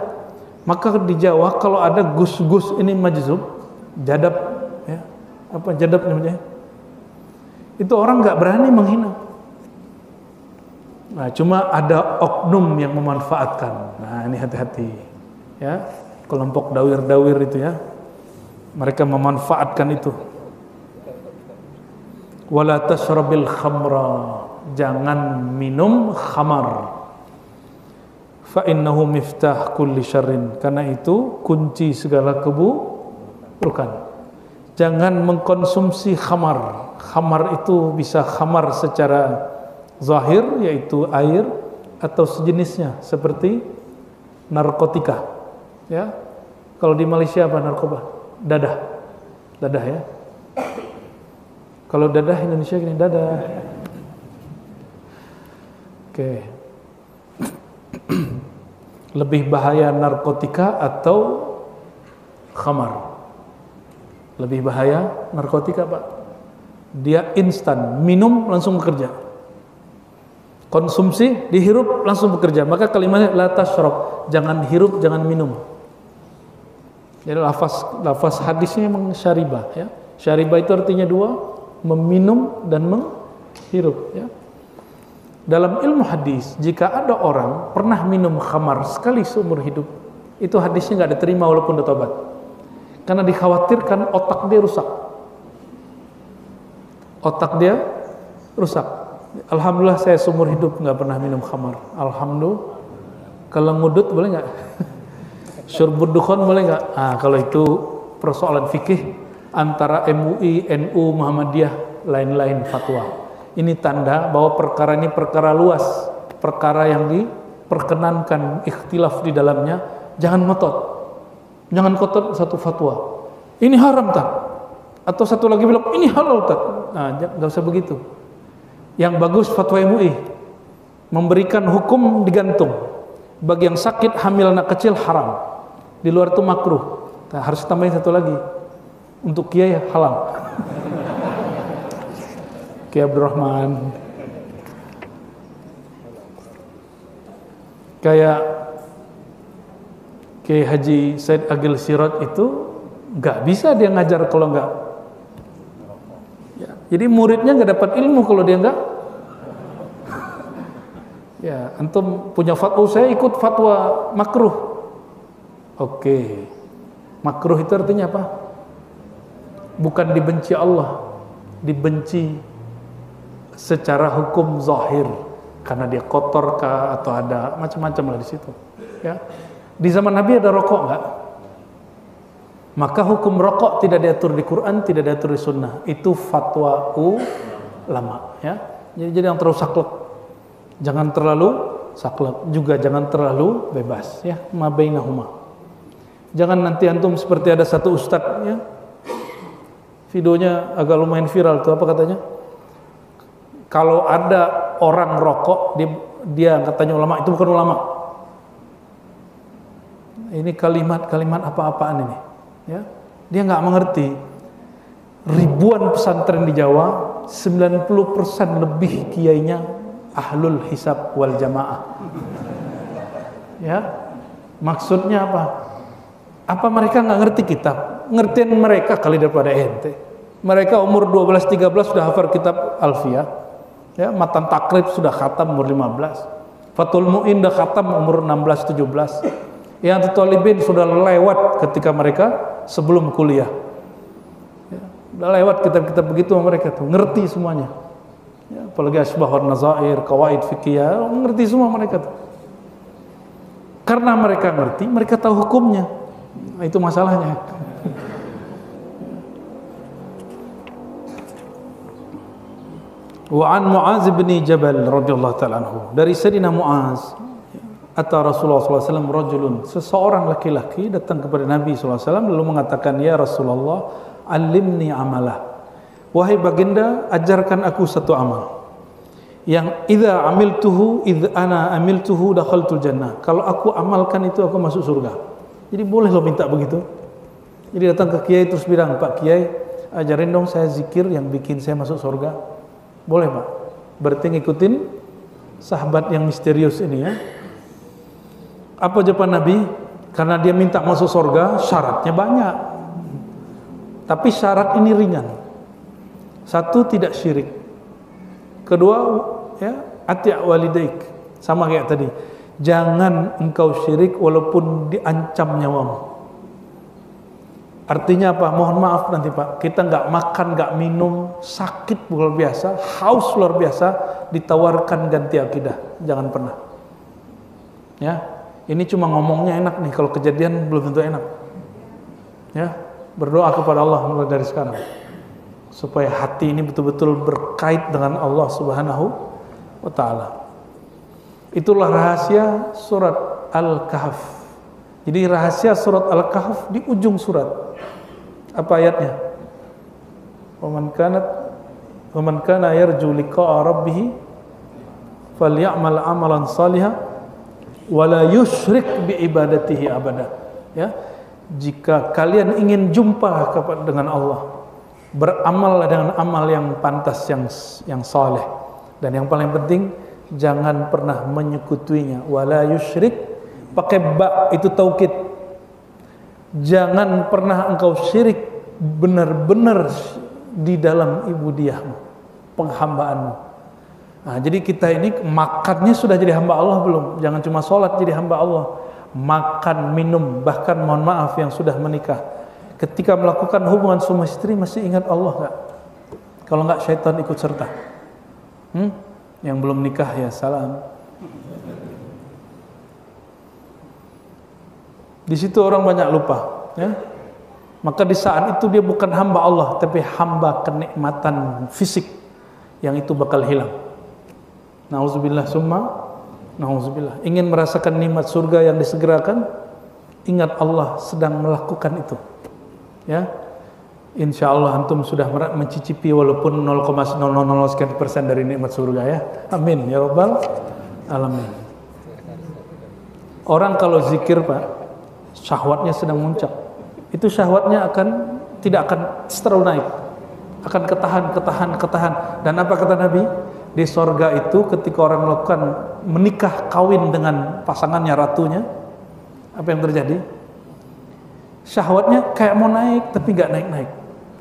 maka di Jawa kalau ada gus-gus ini majzub, jadab, ya, apa jadab namanya? Itu orang nggak berani menghina. Nah, cuma ada oknum yang memanfaatkan. Nah, ini hati-hati, ya, kelompok dawir-dawir itu ya, mereka memanfaatkan itu. Wala tashrabil khamra, jangan minum khamar. Fa innahu miftah kulli syarrin, karena itu kunci segala keburukan. Jangan mengkonsumsi khamar. Khamar itu bisa khamar secara zahir, yaitu air, atau sejenisnya seperti narkotika. Ya, kalau di Malaysia apa narkoba? Dadah ya. Kalau dadah Indonesia gini, dadah. Oke. Lebih bahaya narkotika atau khamar? Lebih bahaya narkotika, Pak. Dia instan, minum langsung bekerja. Konsumsi, dihirup langsung bekerja. Maka kalimatnya la tashrab, jangan hirup, jangan minum. Jadi lafaz hadisnya memang syaribah, ya. Syaribah itu artinya dua, meminum dan menghirup, ya. Dalam ilmu hadis, jika ada orang pernah minum khamar sekali seumur hidup, itu hadisnya nggak diterima walaupun udah tobat. Karena dikhawatirkan otak dia rusak. Otak dia rusak. Alhamdulillah saya seumur hidup nggak pernah minum khamar. Alhamdulillah. Kalau ngudut boleh nggak? Syurbud dukhon boleh nggak? Ah, kalau itu persoalan fikih antara MUI, NU, Muhammadiyah, lain-lain fatwa. Ini tanda bahwa perkara ini perkara luas, perkara yang diperkenankan ikhtilaf di dalamnya. Jangan ngotot. Jangan kotor satu fatwa. Ini haram tak? Atau satu lagi bilang ini halal tak? Nah, nggak usah begitu. Yang bagus fatwa MUI memberikan hukum digantung. Bagi yang sakit, hamil, anak kecil haram. Di luar itu makruh. Nah, harus tambahin satu lagi. Untuk kiai halal. Kiai Abdurrahman. Kayak Kiai Haji Said Agil Sirot itu nggak bisa dia ngajar kalau nggak. Ya, jadi muridnya nggak dapat ilmu kalau dia nggak. Ya, antum punya fatwa, saya ikut fatwa makruh. Oke, makruh itu artinya apa? Bukan dibenci Allah, dibenci secara hukum zahir karena dia kotor kah atau ada macam-macam lah di situ. Ya. Di zaman Nabi ada rokok nggak? Maka hukum rokok tidak diatur di Quran, tidak diatur di Sunnah. Itu fatwa ulama, ya. Jadi yang terlalu saklek, jangan terlalu saklek, juga jangan terlalu bebas, ya. Ma bainahuma. Jangan nanti antum seperti ada satu ustadz, ya. Videonya agak lumayan viral tuh, apa katanya? Kalau ada orang rokok, dia katanya ulama, itu bukan ulama. Ini kalimat-kalimat apa-apaan ini, ya. Dia nggak mengerti. Ribuan pesantren di Jawa, 90% lebih kiainya ahlul hisab wal jamaah. Ya. Maksudnya apa? Apa mereka nggak ngerti kitab? Ngertiin mereka kali daripada ente. Mereka umur 12-13 sudah hafal kitab Alfiyah. Ya, matan takrib sudah khatam umur 15. Fathul Mu'in sudah khatam umur 16-17. Yang talibin sudah lewat ketika mereka sebelum kuliah. Ya, udah lewat kitab-kitab begitu mereka tuh, ngerti semuanya. Ya, apalagi asbahun nazair, qawaid fikih, ngerti semua mereka tuh. Karena mereka ngerti, mereka tahu hukumnya. Nah, itu masalahnya. Wa an Mu'az bin Jabal radhiyallahu ta'ala anhu, dari Sayyidina Mu'az, atau Rasulullah SAW rajulun, seseorang laki-laki datang kepada Nabi SAW lalu mengatakan, ya Rasulullah, alimni amalah, wahai baginda, ajarkan aku satu amal yang idza ana amiltuhu dakhaltul jannah, kalau aku amalkan itu aku masuk surga. Jadi boleh lo minta begitu. Jadi datang ke kiai terus bilang, Pak Kiai, ajarin dong saya zikir yang bikin saya masuk surga. Boleh Pak. Berarti ngikutin sahabat yang misterius ini, ya. Apa jawaban Nabi? Karena dia minta masuk surga, syaratnya banyak. Tapi syarat ini ringan. Satu, tidak syirik. Kedua, ya, ati' walidaik. Sama kayak tadi. Jangan engkau syirik walaupun diancam nyawamu. Artinya apa? Mohon maaf nanti Pak, kita nggak makan, nggak minum, sakit luar biasa, haus luar biasa, ditawarkan ganti akidah. Jangan pernah. Ya. Ini cuma ngomongnya enak nih, kalau kejadian belum tentu enak. Ya, berdoa kepada Allah mulai dari sekarang supaya hati ini betul-betul berkait dengan Allah Subhanahu wa taala. Itulah rahasia surat Al-Kahf. Jadi rahasia surat Al-Kahf di ujung surat. Apa ayatnya? Wa man kana yarju liqa'a rabbih falyamal amalan salihan wala yusyrik bi ibadatihi abada. Ya, jika kalian ingin jumpa dengan Allah, beramal dengan amal yang pantas, yang saleh, dan yang paling penting jangan pernah menyekutuinya. Wala yusyrik, pakai ba itu taukid. Jangan pernah engkau syirik benar-benar di dalam ibudiyahmu, penghambaanmu. Nah, jadi kita ini makannya sudah jadi hamba Allah belum? Jangan cuma sholat jadi hamba Allah, makan, minum, bahkan mohon maaf yang sudah menikah, ketika melakukan hubungan suami istri masih ingat Allah nggak? Kalau nggak syaitan ikut serta. Yang belum nikah ya salam. Di situ orang banyak lupa, ya. Maka di saat itu dia bukan hamba Allah, tapi hamba kenikmatan fisik yang itu bakal hilang. Nauzubillah summa nauzubillah. Ingin merasakan nikmat surga yang disegerakan, ingat Allah sedang melakukan itu. Ya. Insya Allah antum sudah mencicipi walaupun 0,000 sekian % dari nikmat surga, ya. Amin ya rabbal alamin. Orang kalau zikir, Pak, syahwatnya sedang muncak. Itu syahwatnya tidak akan terus naik, akan ketahan. Dan apa kata Nabi? Di sorga itu ketika orang melakukan menikah, kawin dengan pasangannya, ratunya, apa yang terjadi? Syahwatnya kayak mau naik tapi nggak naik,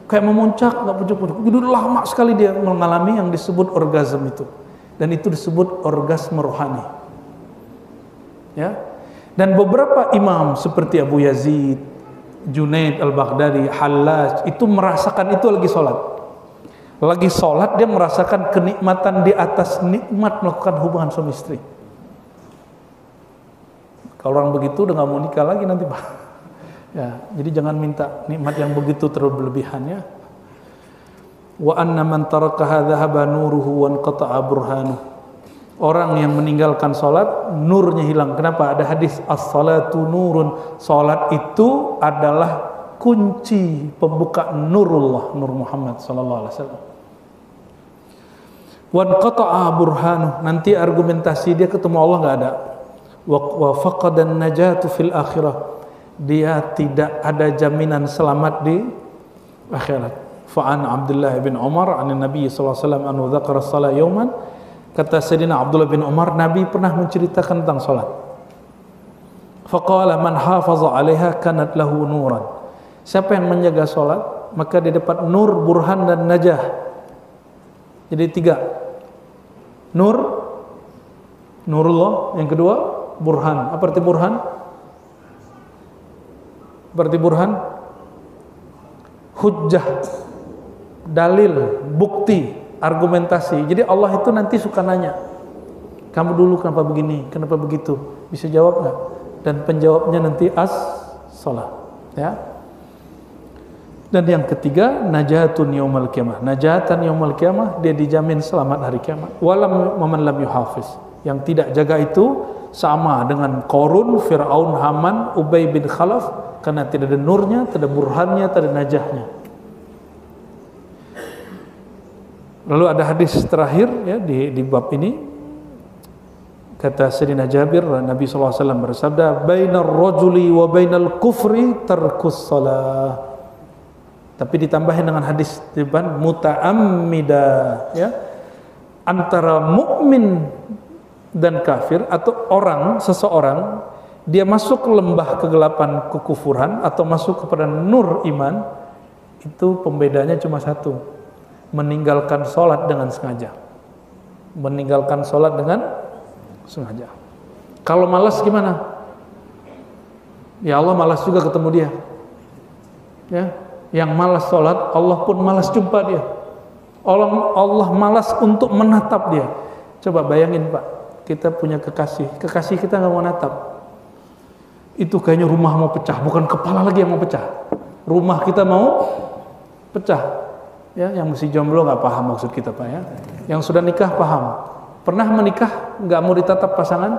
kayak mau muncak nggak pucuk. Jadi lama sekali dia mengalami yang disebut orgasme itu, dan itu disebut orgasme rohani. Ya, dan beberapa imam seperti Abu Yazid, Junaid al-Baghdadi, Hallaj, itu merasakan itu lagi sholat. Lagi sholat dia merasakan kenikmatan di atas nikmat melakukan hubungan suami istri. Kalau orang begitu udah gak mau nikah lagi nanti, Pak. Ya, jadi jangan minta nikmat yang begitu terlalu berlebihan, ya. Wa anna man tarakaha dhahaba nuruhu wa anqata'a burhanuh. Orang yang meninggalkan sholat, nurnya hilang. Kenapa? Ada hadis as-salatu nurun. Sholat itu adalah kunci pembuka nurullah, nur Muhammad sallallahu alaihi wasallam. Wan qata'a burhanuh, nanti argumentasi dia ketemu Allah nggak ada. Wa faqadan najatu fil akhirah, dia tidak ada jaminan selamat di akhirat. Fa'an Abdullah bin Umar an Nabi sallallahu alaihi wasallam anhu dzakara shalah yauman. Kata Sayyidina Abdullah bin Umar, Nabi pernah menceritakan tentang salat. Faqala man hafaza 'alaiha kanat lahu nuran. Siapa yang menjaga salat, maka dia dapat nur, burhan dan najah. Jadi 3. Nur, nurullah, yang kedua burhan. Apa arti burhan? Berarti burhan hujjah, dalil, bukti, argumentasi. Jadi Allah itu nanti suka nanya, kamu dulu kenapa begini, kenapa begitu, bisa jawab nggak? Dan penjawabnya nanti as-salah, ya. Dan yang ketiga, najatun yaumal qiyamah. Najatan yaumal qiyamah, dia dijamin selamat hari kiamat. Walam man lam yuhafiz, yang tidak jaga itu sama dengan Qarun, Fir'aun, Haman, Ubay bin Khalaf, karena tidak ada nurnya, tidak ada burhannya, tidak ada najahnya. Lalu ada hadis terakhir, ya, di bab ini, kata Sayyidina Jabir, Nabi SAW bersabda, bainar rajuli wa bainal kufri tarkus salah. Tapi ditambahin dengan hadis depan muta'ammida, ya, antara mukmin dan kafir, atau seseorang dia masuk ke lembah kegelapan kekufuran atau masuk kepada nur iman, itu pembedanya cuma satu: meninggalkan sholat dengan sengaja. Meninggalkan sholat dengan sengaja. Kalau malas gimana? Ya Allah malas juga ketemu dia. Ya, yang malas sholat, Allah pun malas jumpa dia. Allah malas untuk menatap dia. Coba bayangin, Pak, kita punya kekasih kita nggak mau natap. Itu kayaknya rumah mau pecah, bukan kepala lagi yang mau pecah. Rumah kita mau pecah. Ya, yang masih jomblo nggak paham maksud kita, Pak, ya. Yang sudah nikah paham. Pernah menikah nggak mau ditatap pasangan,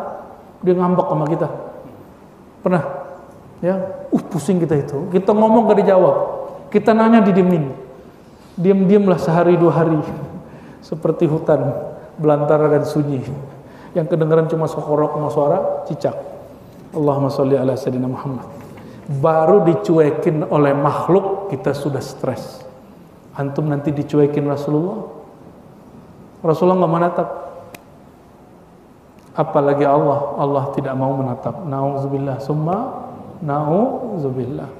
dia ngambek sama kita. Pernah? Ya, pusing kita itu. Kita ngomong nggak dijawab. Kita nanya didiemin. Diam-diamlah sehari 2 hari. Seperti hutan belantara dan sunyi. Yang kedengaran cuma sokorok sama suara cicak. Allahumma sholli ala sayyidina Muhammad. Baru dicuekin oleh makhluk kita sudah stres. Antum nanti dicuekin Rasulullah. Rasulullah nggak menatap. Apalagi Allah. Allah tidak mau menatap. Nauzubillah. Summa nauzubillah.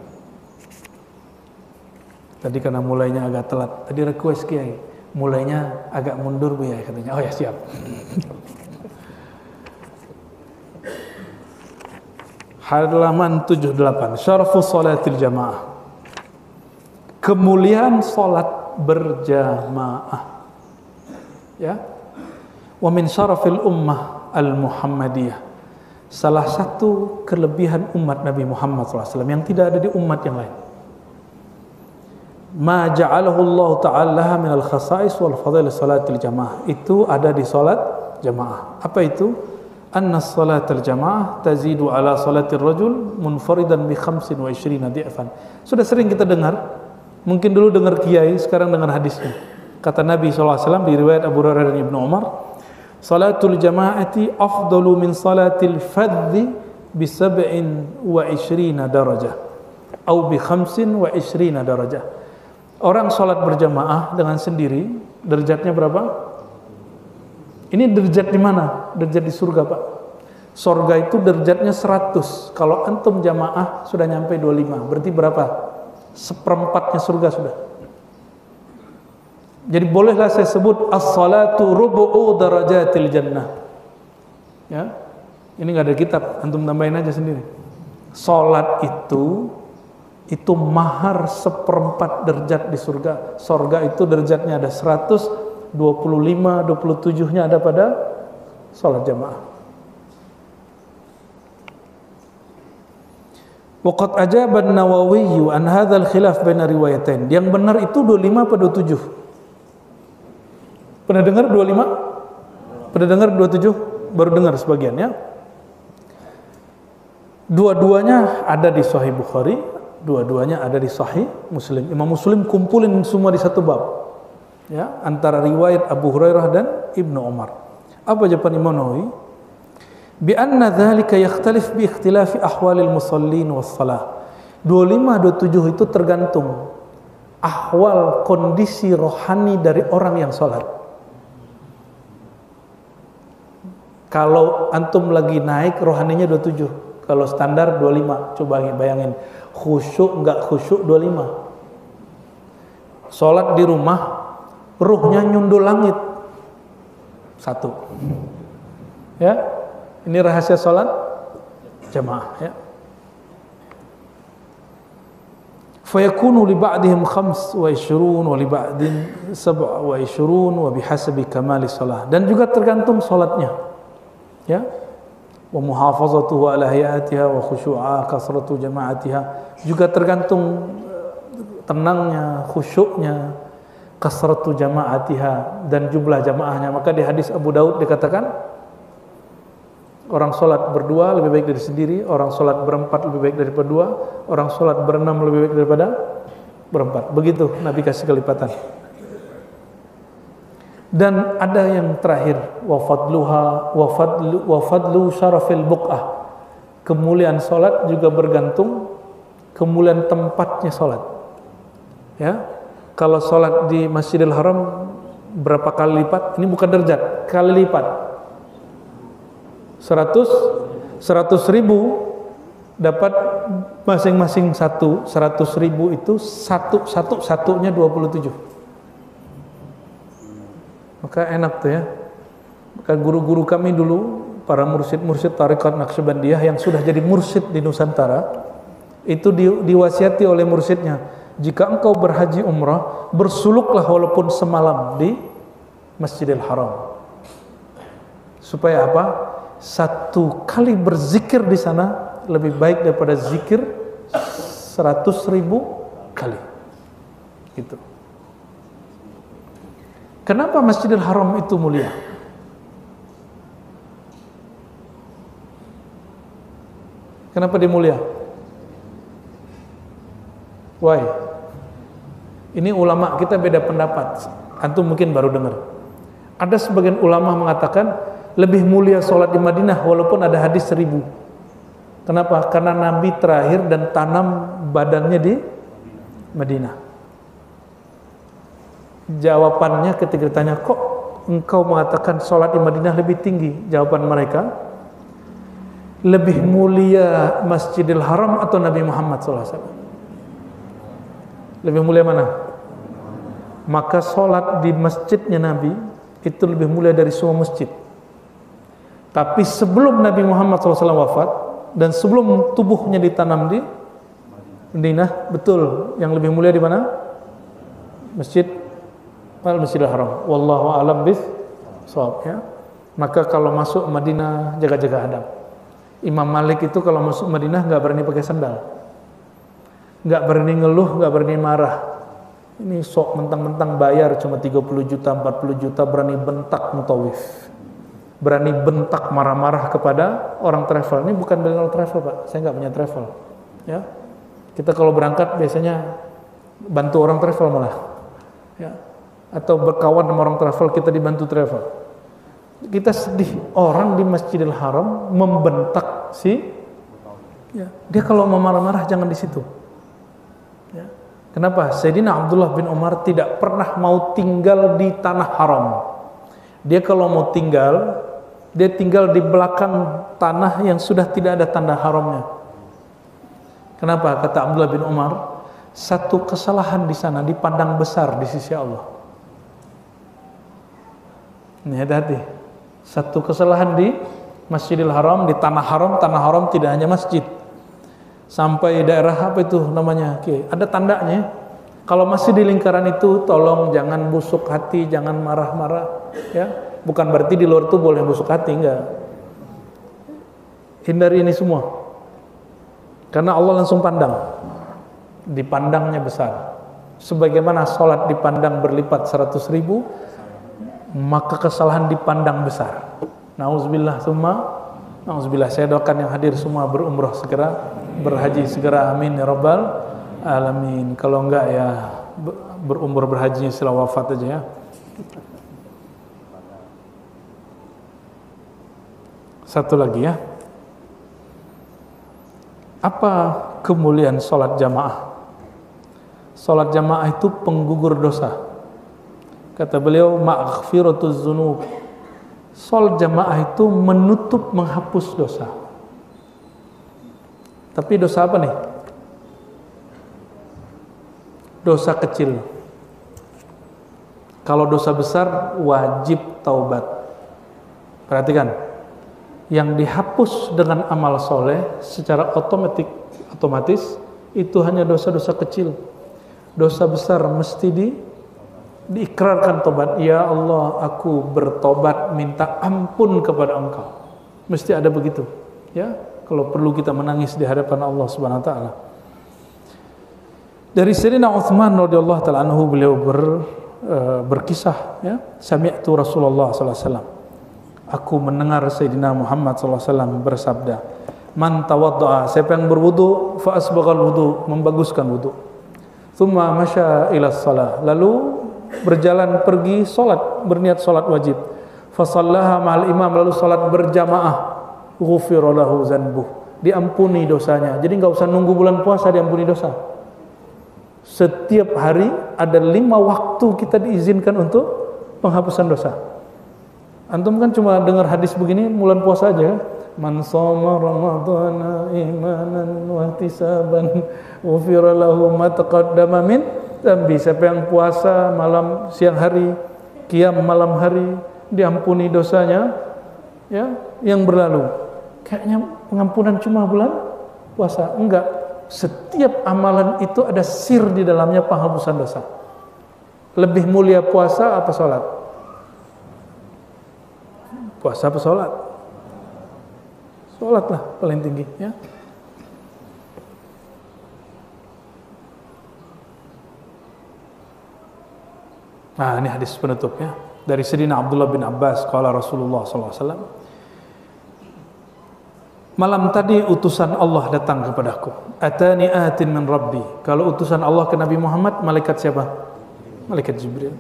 Tadi karena mulainya agak telat. Tadi request Kiai. Mulainya agak mundur Bu ya katanya. Oh ya siap. Halaman 78. Syarafu salatil jamaah. Kemuliaan salat berjamaah. Ya. Wa min syarafil ummah al-Muhammadiyah. Salah satu kelebihan umat Nabi Muhammad SAW yang tidak ada di umat yang lain. Ma ja'alahu Allah Ta'ala min al-khasais wal fadail salatil jamaah. Itu ada di salat jamaah. Apa itu? Anna salatul jamaah tazidu ala salatir rajul munfaridan bi 25 di'fan. Sudah sering kita dengar. Mungkin dulu dengar kiai, sekarang dengar hadisnya. Kata Nabi SAW di riwayat Abu Hurairah dan Ibnu Umar, salatul jamaati afdalu min salatil fadhi bi 27 darajah atau bi 25 darajah. Orang salat berjamaah dengan sendiri, derajatnya berapa? Ini derajat di mana? Derajat di surga, Pak. Surga itu derajatnya 100. Kalau antum jamaah sudah nyampe 25. Berarti berapa? Seperempatnya surga sudah. Jadi bolehlah saya sebut as-salatu rubu'u darajatil jannah. Ya. Ini enggak ada kitab, antum tambahin aja sendiri. Salat itu mahar seperempat derajat di surga. Surga itu derajatnya ada 100, 25, 27-nya ada pada salat jamaah. Waqad ajaba an-Nawawi an hadzal khilaf baina riwayatain. Yang benar itu 25 atau 27? Pernah dengar 25? Pernah dengar 27? Baru dengar sebagian ya. Dua-duanya ada di Sahih Bukhari, dua-duanya ada di Sahih Muslim. Imam Muslim kumpulin semua di satu bab. Ya, antara riwayat Abu Hurairah dan Ibnu Umar. Apa jawaban Imam Nawawi? Bi anna dzalika yakhtalif bi ikhtilafi ahwalil musallin was salah. 25 27 itu tergantung ahwal kondisi rohani dari orang yang salat. Kalau antum lagi naik rohaninya 27, kalau standar 25. Coba bayangin, khusyuk enggak khusyuk 25. Salat di rumah ruhnya nyundul langit. Satu. Ya. Ini rahasia salat jamaah ya. Fa yakunu li ba'dihim 25 wa li ba'din 27 wa bihasabi kamali salah. Dan juga tergantung salatnya. Ya. Wa muhafazatuhu ala hayatiha wa khusyu'a kasratu jama'atiha. Juga tergantung tenangnya, khusyuknya, kasratu jama'atiha, dan jumlah jamaahnya. Maka di hadis Abu Daud dikatakan orang sholat berdua lebih baik dari sendiri, orang sholat berempat lebih baik daripada dua, orang sholat berenam lebih baik daripada berempat. Begitu Nabi kasih kelipatan. Dan ada yang terakhir, wa fadlu syarafil buq'ah. Kemuliaan sholat juga bergantung kemuliaan tempatnya sholat. Ya. Kalau sholat di Masjidil Haram berapa kali lipat? Ini bukan derajat, kali lipat. 100 ribu dapat masing-masing satu. 100 ribu itu satunya 27. Maka enak tuh ya. Maka guru-guru kami dulu, para mursyid-mursyid Tariqat Naqsyabandiyah yang sudah jadi mursyid di Nusantara, itu diwasiati oleh mursyidnya, jika engkau berhaji umrah, bersuluklah walaupun semalam di Masjidil Haram. Supaya apa? Satu kali berzikir di sana lebih baik daripada zikir 100.000 kali. Gitu. Kenapa Masjidil Haram itu mulia? Kenapa dia mulia? Why? Ini ulama kita beda pendapat. Antum mungkin baru dengar. Ada sebagian ulama mengatakan lebih mulia sholat di Madinah walaupun ada hadis 1000. Kenapa? Karena Nabi terakhir dan tanam badannya di Madinah. Jawabannya ketika ditanya, kok engkau mengatakan sholat di Madinah lebih tinggi? Jawaban mereka, lebih mulia Masjidil Haram atau Nabi Muhammad SAW? Lebih mulia mana? Maka sholat di masjidnya Nabi itu lebih mulia dari semua masjid. Tapi sebelum Nabi Muhammad SAW wafat dan sebelum tubuhnya ditanam di Madinah, betul yang lebih mulia di mana? Masjidil Haram. Wallahu a'lam bis-shawab, ya. Maka kalau masuk Madinah jaga-jaga adab. Imam Malik itu kalau masuk Madinah nggak berani pakai sandal, nggak berani ngeluh, nggak berani marah. Ini sok mentang-mentang bayar cuma 30 juta, 40 juta berani bentak mutawif, berani bentak marah-marah kepada orang travel. Ini bukan bela travel, Pak. Saya nggak punya travel, ya. Kita kalau berangkat biasanya bantu orang travel malah, ya. Atau berkawan sama orang travel, kita dibantu travel. Kita sedih orang di Masjidil Haram membentak ya. Dia kalau mau marah-marah jangan di situ, ya. Kenapa? Sayyidina Abdullah bin Umar tidak pernah mau tinggal di tanah haram. Dia kalau mau tinggal, dia tinggal di belakang tanah yang sudah tidak ada tanda haramnya. Kenapa? Kata Abdullah bin Umar, satu kesalahan di sana dipandang besar di sisi Allah. Ini hati-hati. Satu kesalahan di Masjidil Haram, di tanah haram tidak hanya masjid. Sampai daerah apa itu namanya? Ada tandanya. Kalau masih di lingkaran itu, tolong jangan busuk hati, jangan marah-marah, ya. Bukan berarti di luar itu boleh busuk hati, enggak. Hindari ini semua. Karena Allah langsung pandang. Dipandangnya besar. Sebagaimana sholat dipandang berlipat 100.000, maka kesalahan dipandang besar. Nauzubillah summa nauzubillah. Saya doakan yang hadir semua berumrah segera, berhaji segera, amin ya rabbal alamin. Kalau enggak ya berumrah berhaji setelah wafat aja, ya. Satu lagi, ya. Apa kemuliaan sholat jamaah? Sholat jamaah itu penggugur dosa. Kata beliau, maghfiratuz dzunub. Sholat jamaah itu menutup, menghapus dosa. Tapi dosa apa nih? Dosa kecil. Kalau dosa besar wajib taubat. Perhatikan, yang dihapus dengan amal soleh secara otomatis itu hanya dosa-dosa kecil. Dosa besar mesti diikrarkan tobat. Ya Allah, aku bertobat, minta ampun kepada Engkau. Mesti ada begitu, ya. Kalau perlu kita menangis di hadapan Allah Subhanahu wa taala. Dari Sayyidina Utsman radhiyallahu taala anhu, beliau berkisah, ya, sami'tu Rasulullah sallallahu alaihi wasallam. Aku mendengar Sayyidina Muhammad sallallahu alaihi wasallam bersabda, "Man tawaddaa," siapa yang berwudu, fa asbaghal wudu, membaguskan wudu. Tsumma masya ila shalah, lalu berjalan pergi salat, berniat salat wajib. Fa shallaha ma'al imam, lalu salat berjamaah. Ghufira lahu dzanbuh, diampuni dosanya. Jadi enggak usah nunggu bulan puasa diampuni dosa. Setiap hari ada 5 waktu kita diizinkan untuk penghapusan dosa. Antum kan cuma dengar hadis begini bulan puasa aja. Man shoma ramadhana imanan wa ihtisaban ghufira lahu ma taqaddama min dzambi. Siapa yang puasa malam siang hari, qiyam malam hari, diampuni dosanya, ya, yang berlalu. Kayaknya pengampunan cuma bulan puasa. Enggak. Setiap amalan itu ada sir di dalamnya penghapusan dosa. Lebih mulia puasa apa sholat? Puasa apa sholat? Sholat lah paling tinggi, ya. Nah, ini hadis penutup, ya. Dari Sayyidina Abdullah bin Abbas, qala Rasulullah sallallahu alaihi wasallam, malam tadi utusan Allah datang kepadaku. Atani atin min Rabbi. Kalau utusan Allah ke Nabi Muhammad, malaikat siapa? Malaikat Jibril.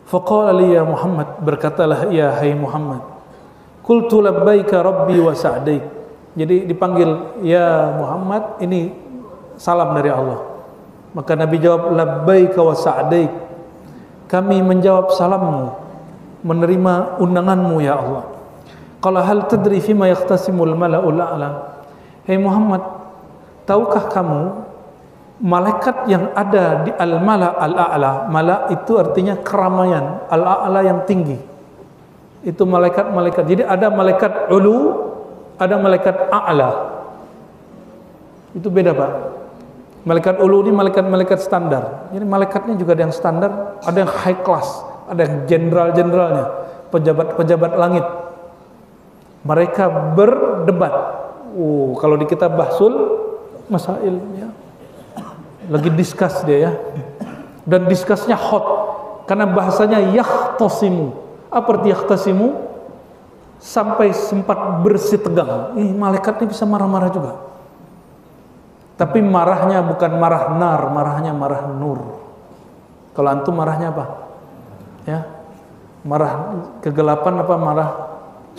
Faqala li ya Muhammad, berkatalah ya hai Muhammad, Qultu labbaika rabbi wa sa'daik. Jadi dipanggil, ya Muhammad, ini salam dari Allah. Maka Nabi jawab, labbaika wa sa'daik. Kami menjawab salammu, menerima undanganmu ya Allah. Qala hal tadri fima yaqtasimul mala'ul a'la. Hei Muhammad, tahukah kamu malaikat yang ada di al-mala' al-a'la? Mala' itu artinya keramaian, al-a'la yang tinggi. Itu malaikat-malaikat. Jadi ada malaikat ulu, ada malaikat a'la. Itu beda, Pak. Malaikat ulu ini malaikat-malaikat standar. Jadi malaikatnya juga ada yang standar, ada yang high class, ada yang jenderal-jenderalnya, pejabat-pejabat langit. Mereka berdebat. Kalau di kitab Bahsul Masail ya. Lagi discuss dia ya. Dan discussnya hot karena bahasanya yahtasimu. Apa arti yahtasimu? Sampai sempat bersih tegang. Malaikat ini bisa marah-marah juga. Tapi marahnya bukan marah nar, marahnya marah nur. Kalau antum marahnya apa? Ya. Marah kegelapan apa marah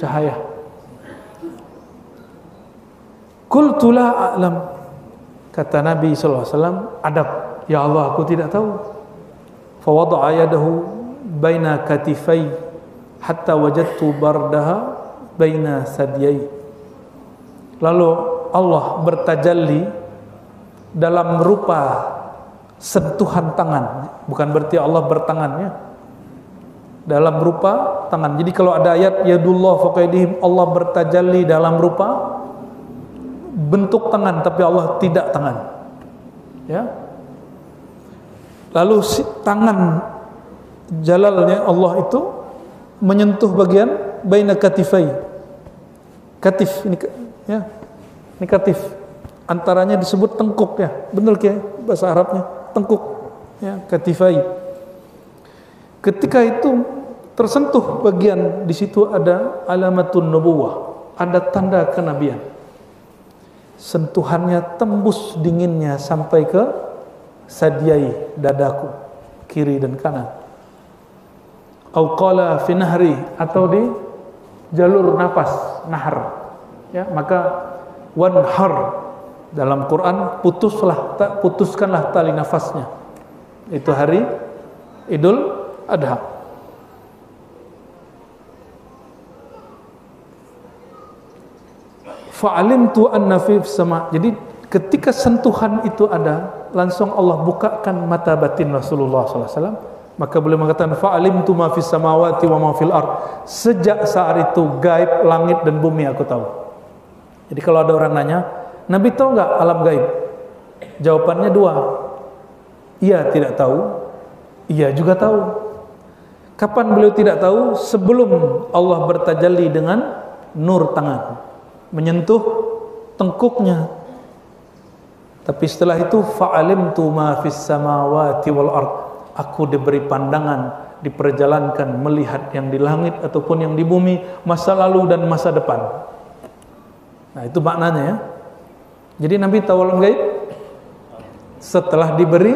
cahaya? Qultu la a'lam. Kata Nabi sallallahu alaihi wasallam, adab. Ya Allah, aku tidak tahu. Fa wada'a yadahu baina katifai hatta wajadtu bardaha baina sadyai. Lalu Allah bertajalli dalam rupa sentuhan tangan, bukan berarti Allah bertangan ya. Dalam rupa tangan. Jadi kalau ada ayat yadullah faqaidihim, Allah bertajalli dalam rupa bentuk tangan, tapi Allah tidak tangan. Ya. Lalu si tangan jalalnya Allah itu menyentuh bagian baina katifai. Katif ini ya. Ini katif. Antaranya disebut tengkuk ya. Benar ya bahasa Arabnya, tengkuk. Ya, katifai. Ketika itu tersentuh bagian di situ ada alamatun nubuwah, ada tanda kenabian. Sentuhannya tembus dinginnya sampai ke sadyai, dadaku, kiri dan kanan. Au qala fi nahri, atau di jalur nafas, nahar. Ya, maka wanhar dalam Quran putuskanlah tali nafasnya. Itu hari Idul Adha. Fa'alimtu anna fi sama. Jadi ketika sentuhan itu ada, langsung Allah bukakan mata batin Rasulullah SAW. Maka beliau mengatakan fa'alimtu ma fis samawati wa ma fil ard. Sejak saat itu gaib langit dan bumi aku tahu. Jadi kalau ada orang nanya, Nabi tahu nggak alam gaib? Jawabannya dua. Iya tidak tahu, iya juga tahu. Kapan beliau tidak tahu? Sebelum Allah bertajalli dengan nur tangan, menyentuh tengkuknya. Tapi setelah itu fa'alimtu ma fis samawati wal ard. Aku diberi pandangan, diperjalankan melihat yang di langit ataupun yang di bumi, masa lalu dan masa depan. Nah, itu maknanya ya. Jadi Nabi tahu alam gaib setelah diberi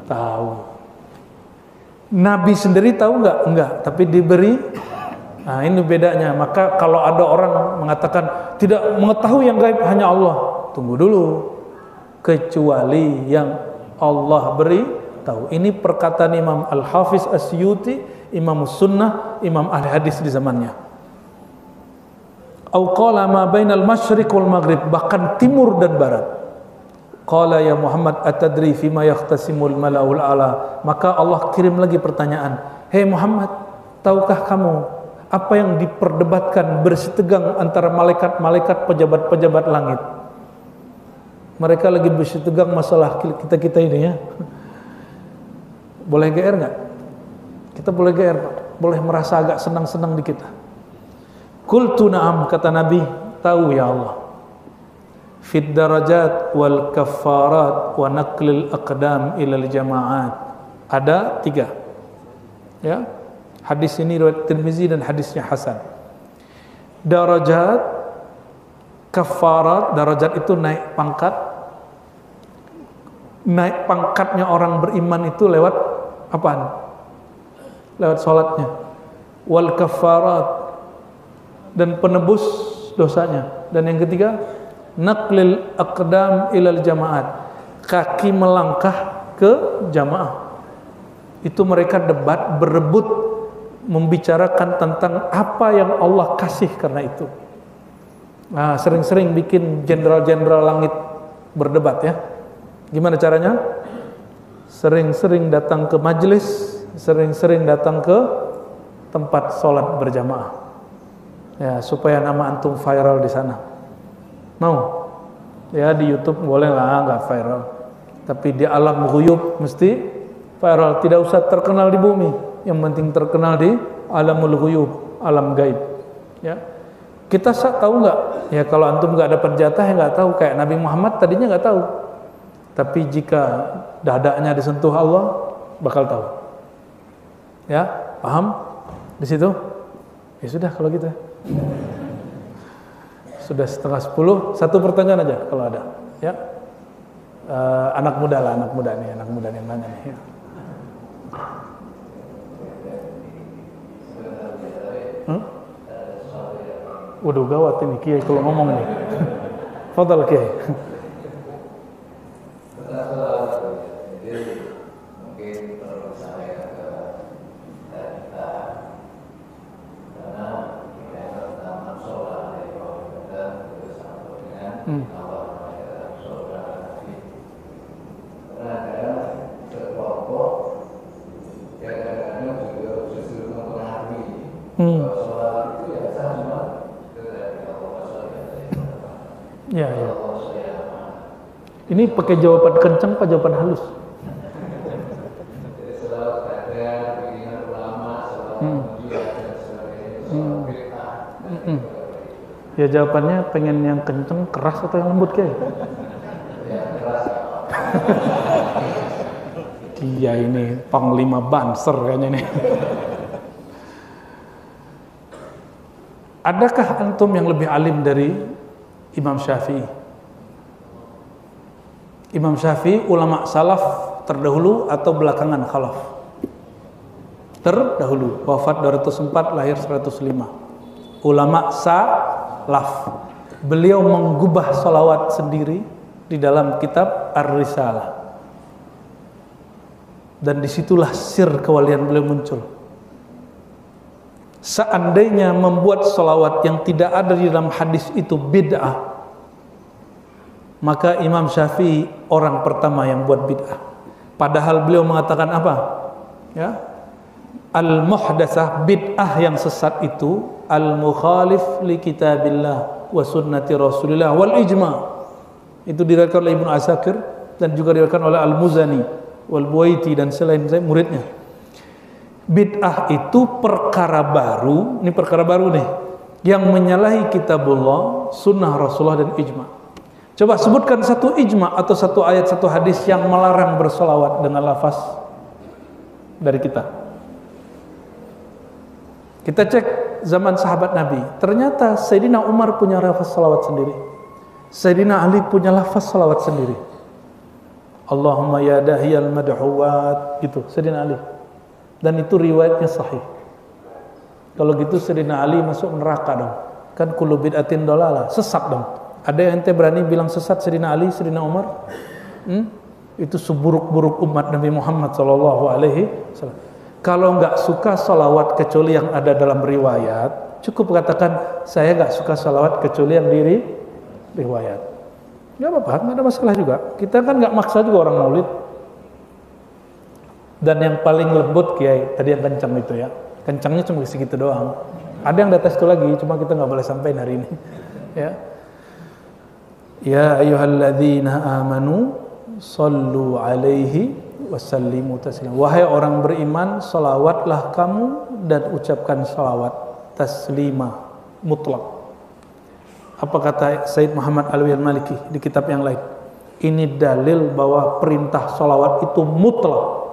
tahu. Nabi sendiri tahu enggak, tapi diberi. Nah, ini bedanya. Maka kalau ada orang mengatakan tidak mengetahui yang gaib hanya Allah, tunggu dulu. Kecuali yang Allah beri tahu. Ini perkataan Imam Al-Hafiz As-Suyuti, Imam Sunnah, Imam Ahli Hadis di zamannya. Au qala ma bainal masyriq wal maghrib, bahkan timur dan barat. Qala ya Muhammad atadri fima yahtasimul mala'ul a'la. Maka Allah kirim lagi pertanyaan. Hei Muhammad, tahukah kamu apa yang diperdebatkan bersitegang antara malaikat-malaikat pejabat-pejabat langit? Mereka lagi bersitegang masalah kita-kita ini ya. Boleh GR enggak? Kita boleh GR, Pak. Boleh merasa agak senang-senang di kita. Qultu na'am, kata Nabi, tahu ya Allah. Fid darajat wal kaffarat wa naqlil aqdam ilal jama'at. Ada 3. Ya. Hadis ini riwayat Tirmizi dan hadisnya hasan. Darajat, kaffarat, darajat itu naik pangkat. Naik pangkatnya orang beriman itu lewat apaan? Lewat salatnya. Wal kaffarat, dan penebus dosanya. Dan yang ketiga, naqlil aqdam ilal jamaat, kaki melangkah ke jamaah. Itu mereka debat, berebut membicarakan tentang apa yang Allah kasih karena itu. Nah, sering-sering bikin jenderal-jenderal langit berdebat ya. Gimana caranya? Sering-sering datang ke majelis, sering-sering datang ke tempat sholat berjamaah. Ya, supaya nama antum viral di sana. Mau? Ya, di YouTube boleh lah, nggak viral. Tapi di alam ghuyub mesti viral. Tidak usah terkenal di bumi, yang penting terkenal di alamul ghuyub, alam gaib. Ya, kita tahu nggak? Ya, kalau antum nggak dapat jatah ya nggak tahu. Kayak Nabi Muhammad tadinya nggak tahu. Tapi jika dadanya disentuh Allah, bakal tahu. Ya, paham? Di situ? Ya sudah kalau gitu. Sudah 9:30, satu pertanyaan aja kalau ada. Ya, anak muda lah, anak muda nih yang nanya nih. Ya. Waduh gawat ini Kiai kalau ngomong nih. Fadal Kiai. Ya, ya. Ini pakai jawaban kencang apa jawaban halus? Ya jawabannya pengen yang kencang, keras atau yang lembut kayak? Dia ini panglima Banser kayaknya nih. Adakah antum yang lebih alim dari Imam Syafi'i? Imam Syafi'i ulama salaf terdahulu atau belakangan khalaf? Terdahulu, wafat 204, lahir 105. Ulama salaf. Beliau menggubah salawat sendiri di dalam kitab Ar-Risalah. Dan disitulah sir kewalian beliau muncul. Seandainya membuat salawat yang tidak ada di dalam hadis itu bid'ah, maka Imam Syafi'i orang pertama yang buat bid'ah. Padahal beliau mengatakan apa? Ya, al-muhdatsah, bid'ah yang sesat itu al-mukhalif li kitabillah wa sunnati Rasulillah wal ijma'. Itu diriwayatkan oleh Ibnu Asakir dan juga diriwayatkan oleh Al-Muzani wal Buaiti dan selain muridnya. Bid'ah itu perkara baru, ini perkara baru nih, yang menyalahi kitabullah, sunnah Rasulullah dan ijma'. Coba sebutkan satu ijma' atau satu ayat, satu hadis yang melarang bersolawat dengan lafaz dari kita. Kita cek zaman sahabat Nabi, ternyata Sayyidina Umar punya lafaz salawat sendiri, Sayyidina Ali punya lafaz salawat sendiri. Allahumma ya dahiyal madhuwat, gitu Sayyidina Ali. Dan itu riwayatnya sahih. Kalau gitu Sayyidina Ali masuk neraka dong. Kan kullu bid'atin dolalah, sesat dong. Ada yang ente berani bilang sesat Sayyidina Ali, Sayyidina Umar? Itu seburuk-buruk umat Nabi Muhammad SAW. Kalau nggak suka salawat kecuali yang ada dalam riwayat, cukup katakan saya nggak suka salawat kecuali yang diri riwayat. Nggak apa-apa, nggak ada masalah juga. Kita kan nggak maksa juga orang maulid. Dan yang paling lembut Kiai, tadi yang kencang itu ya, kencangnya cuma segitu doang. Ada yang di atas itu lagi, cuma kita nggak boleh sampaikan hari ini. Ya, ya ayyuhalladzina amanu sallu alaihi wasallimu taslima. Wahai orang beriman, salawatlah kamu dan ucapkan salawat taslima mutlak. Apa kata Sayyid Muhammad Alwi Al-Maliki di kitab yang lain? Ini dalil bahwa perintah salawat itu mutlak.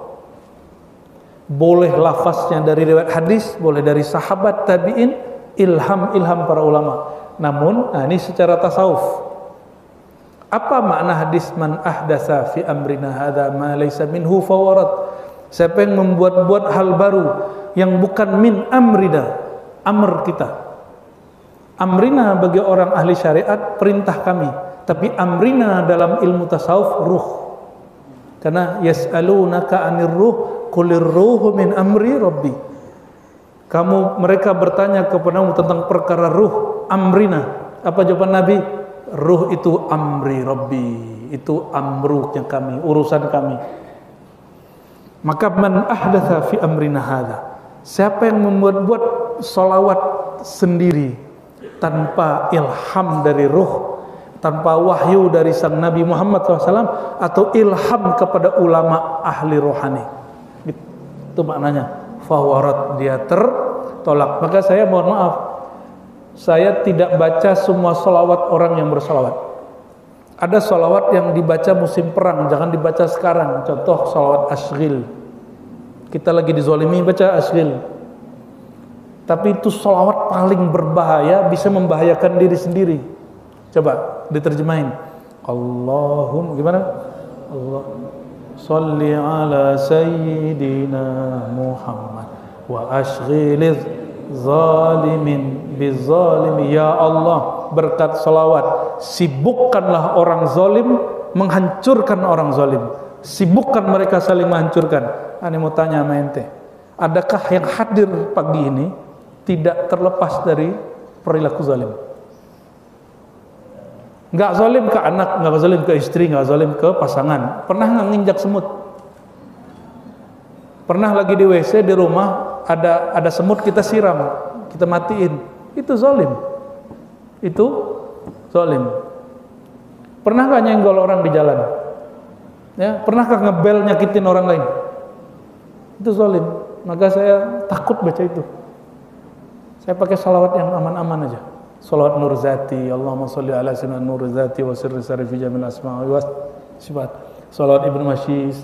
Boleh lafaznya dari riwayat hadis, boleh dari sahabat, tabi'in, ilham para ulama. Namun, ini secara tasawuf. Apa makna hadis man ahdatsa fi amrina hadza ma laysa minhu fawarat? Siapa yang membuat-buat hal baru yang bukan min amrina, amr kita. Amrina bagi orang ahli syariat perintah kami, tapi amrina dalam ilmu tasawuf ruh. Karena yas'alunaka 'anir ruh qulir ruhu min amri rabbi. Mereka bertanya kepadamu tentang perkara ruh, amrina. Apa jawaban Nabi? Ruh itu amri rabbi, itu amrunya kami, urusan kami. Maka man ahdatsa fi amrina hadza, siapa yang membuat salawat sendiri tanpa ilham dari ruh, tanpa wahyu dari sang Nabi Muhammad SAW, atau ilham kepada ulama ahli rohani, itu maknanya fawarat, dia tertolak. Maka saya mohon maaf, saya tidak baca semua salawat orang yang bersalawat. Ada salawat yang dibaca musim perang, jangan dibaca sekarang. Contoh salawat asghil, kita lagi dizolimi baca asghil, tapi itu salawat paling berbahaya, bisa membahayakan diri sendiri. Coba diterjemahin. Allahumma gimana? Allah sholli ala sayyidina Muhammad wa ashghiliz zalimin bizzalimi. Ya Allah, berkat salawat sibukkanlah orang zalim, menghancurkan orang zalim. Sibukkan mereka saling menghancurkan. Ani mau tanya sama ente, adakah yang hadir pagi ini tidak terlepas dari perilaku zalim? Nggak zalim ke anak, nggak zalim ke istri, nggak zalim ke pasangan. Pernah nggak nginjak semut? Pernah lagi di WC di rumah ada semut, kita siram, kita matiin, itu zalim. Itu zalim. Pernah nggak nyenggol orang di jalan? Ya, pernahkah ngebel nyakitin orang lain? Itu zalim. Maka saya takut baca itu. Saya pakai salawat yang aman-aman aja. Salawat Nur Zati, Allahumma sholli ala sayyidina Nur Zati wa sirri sarifi jamil asma'i wa sifat. Salawat Ibnu Masyis.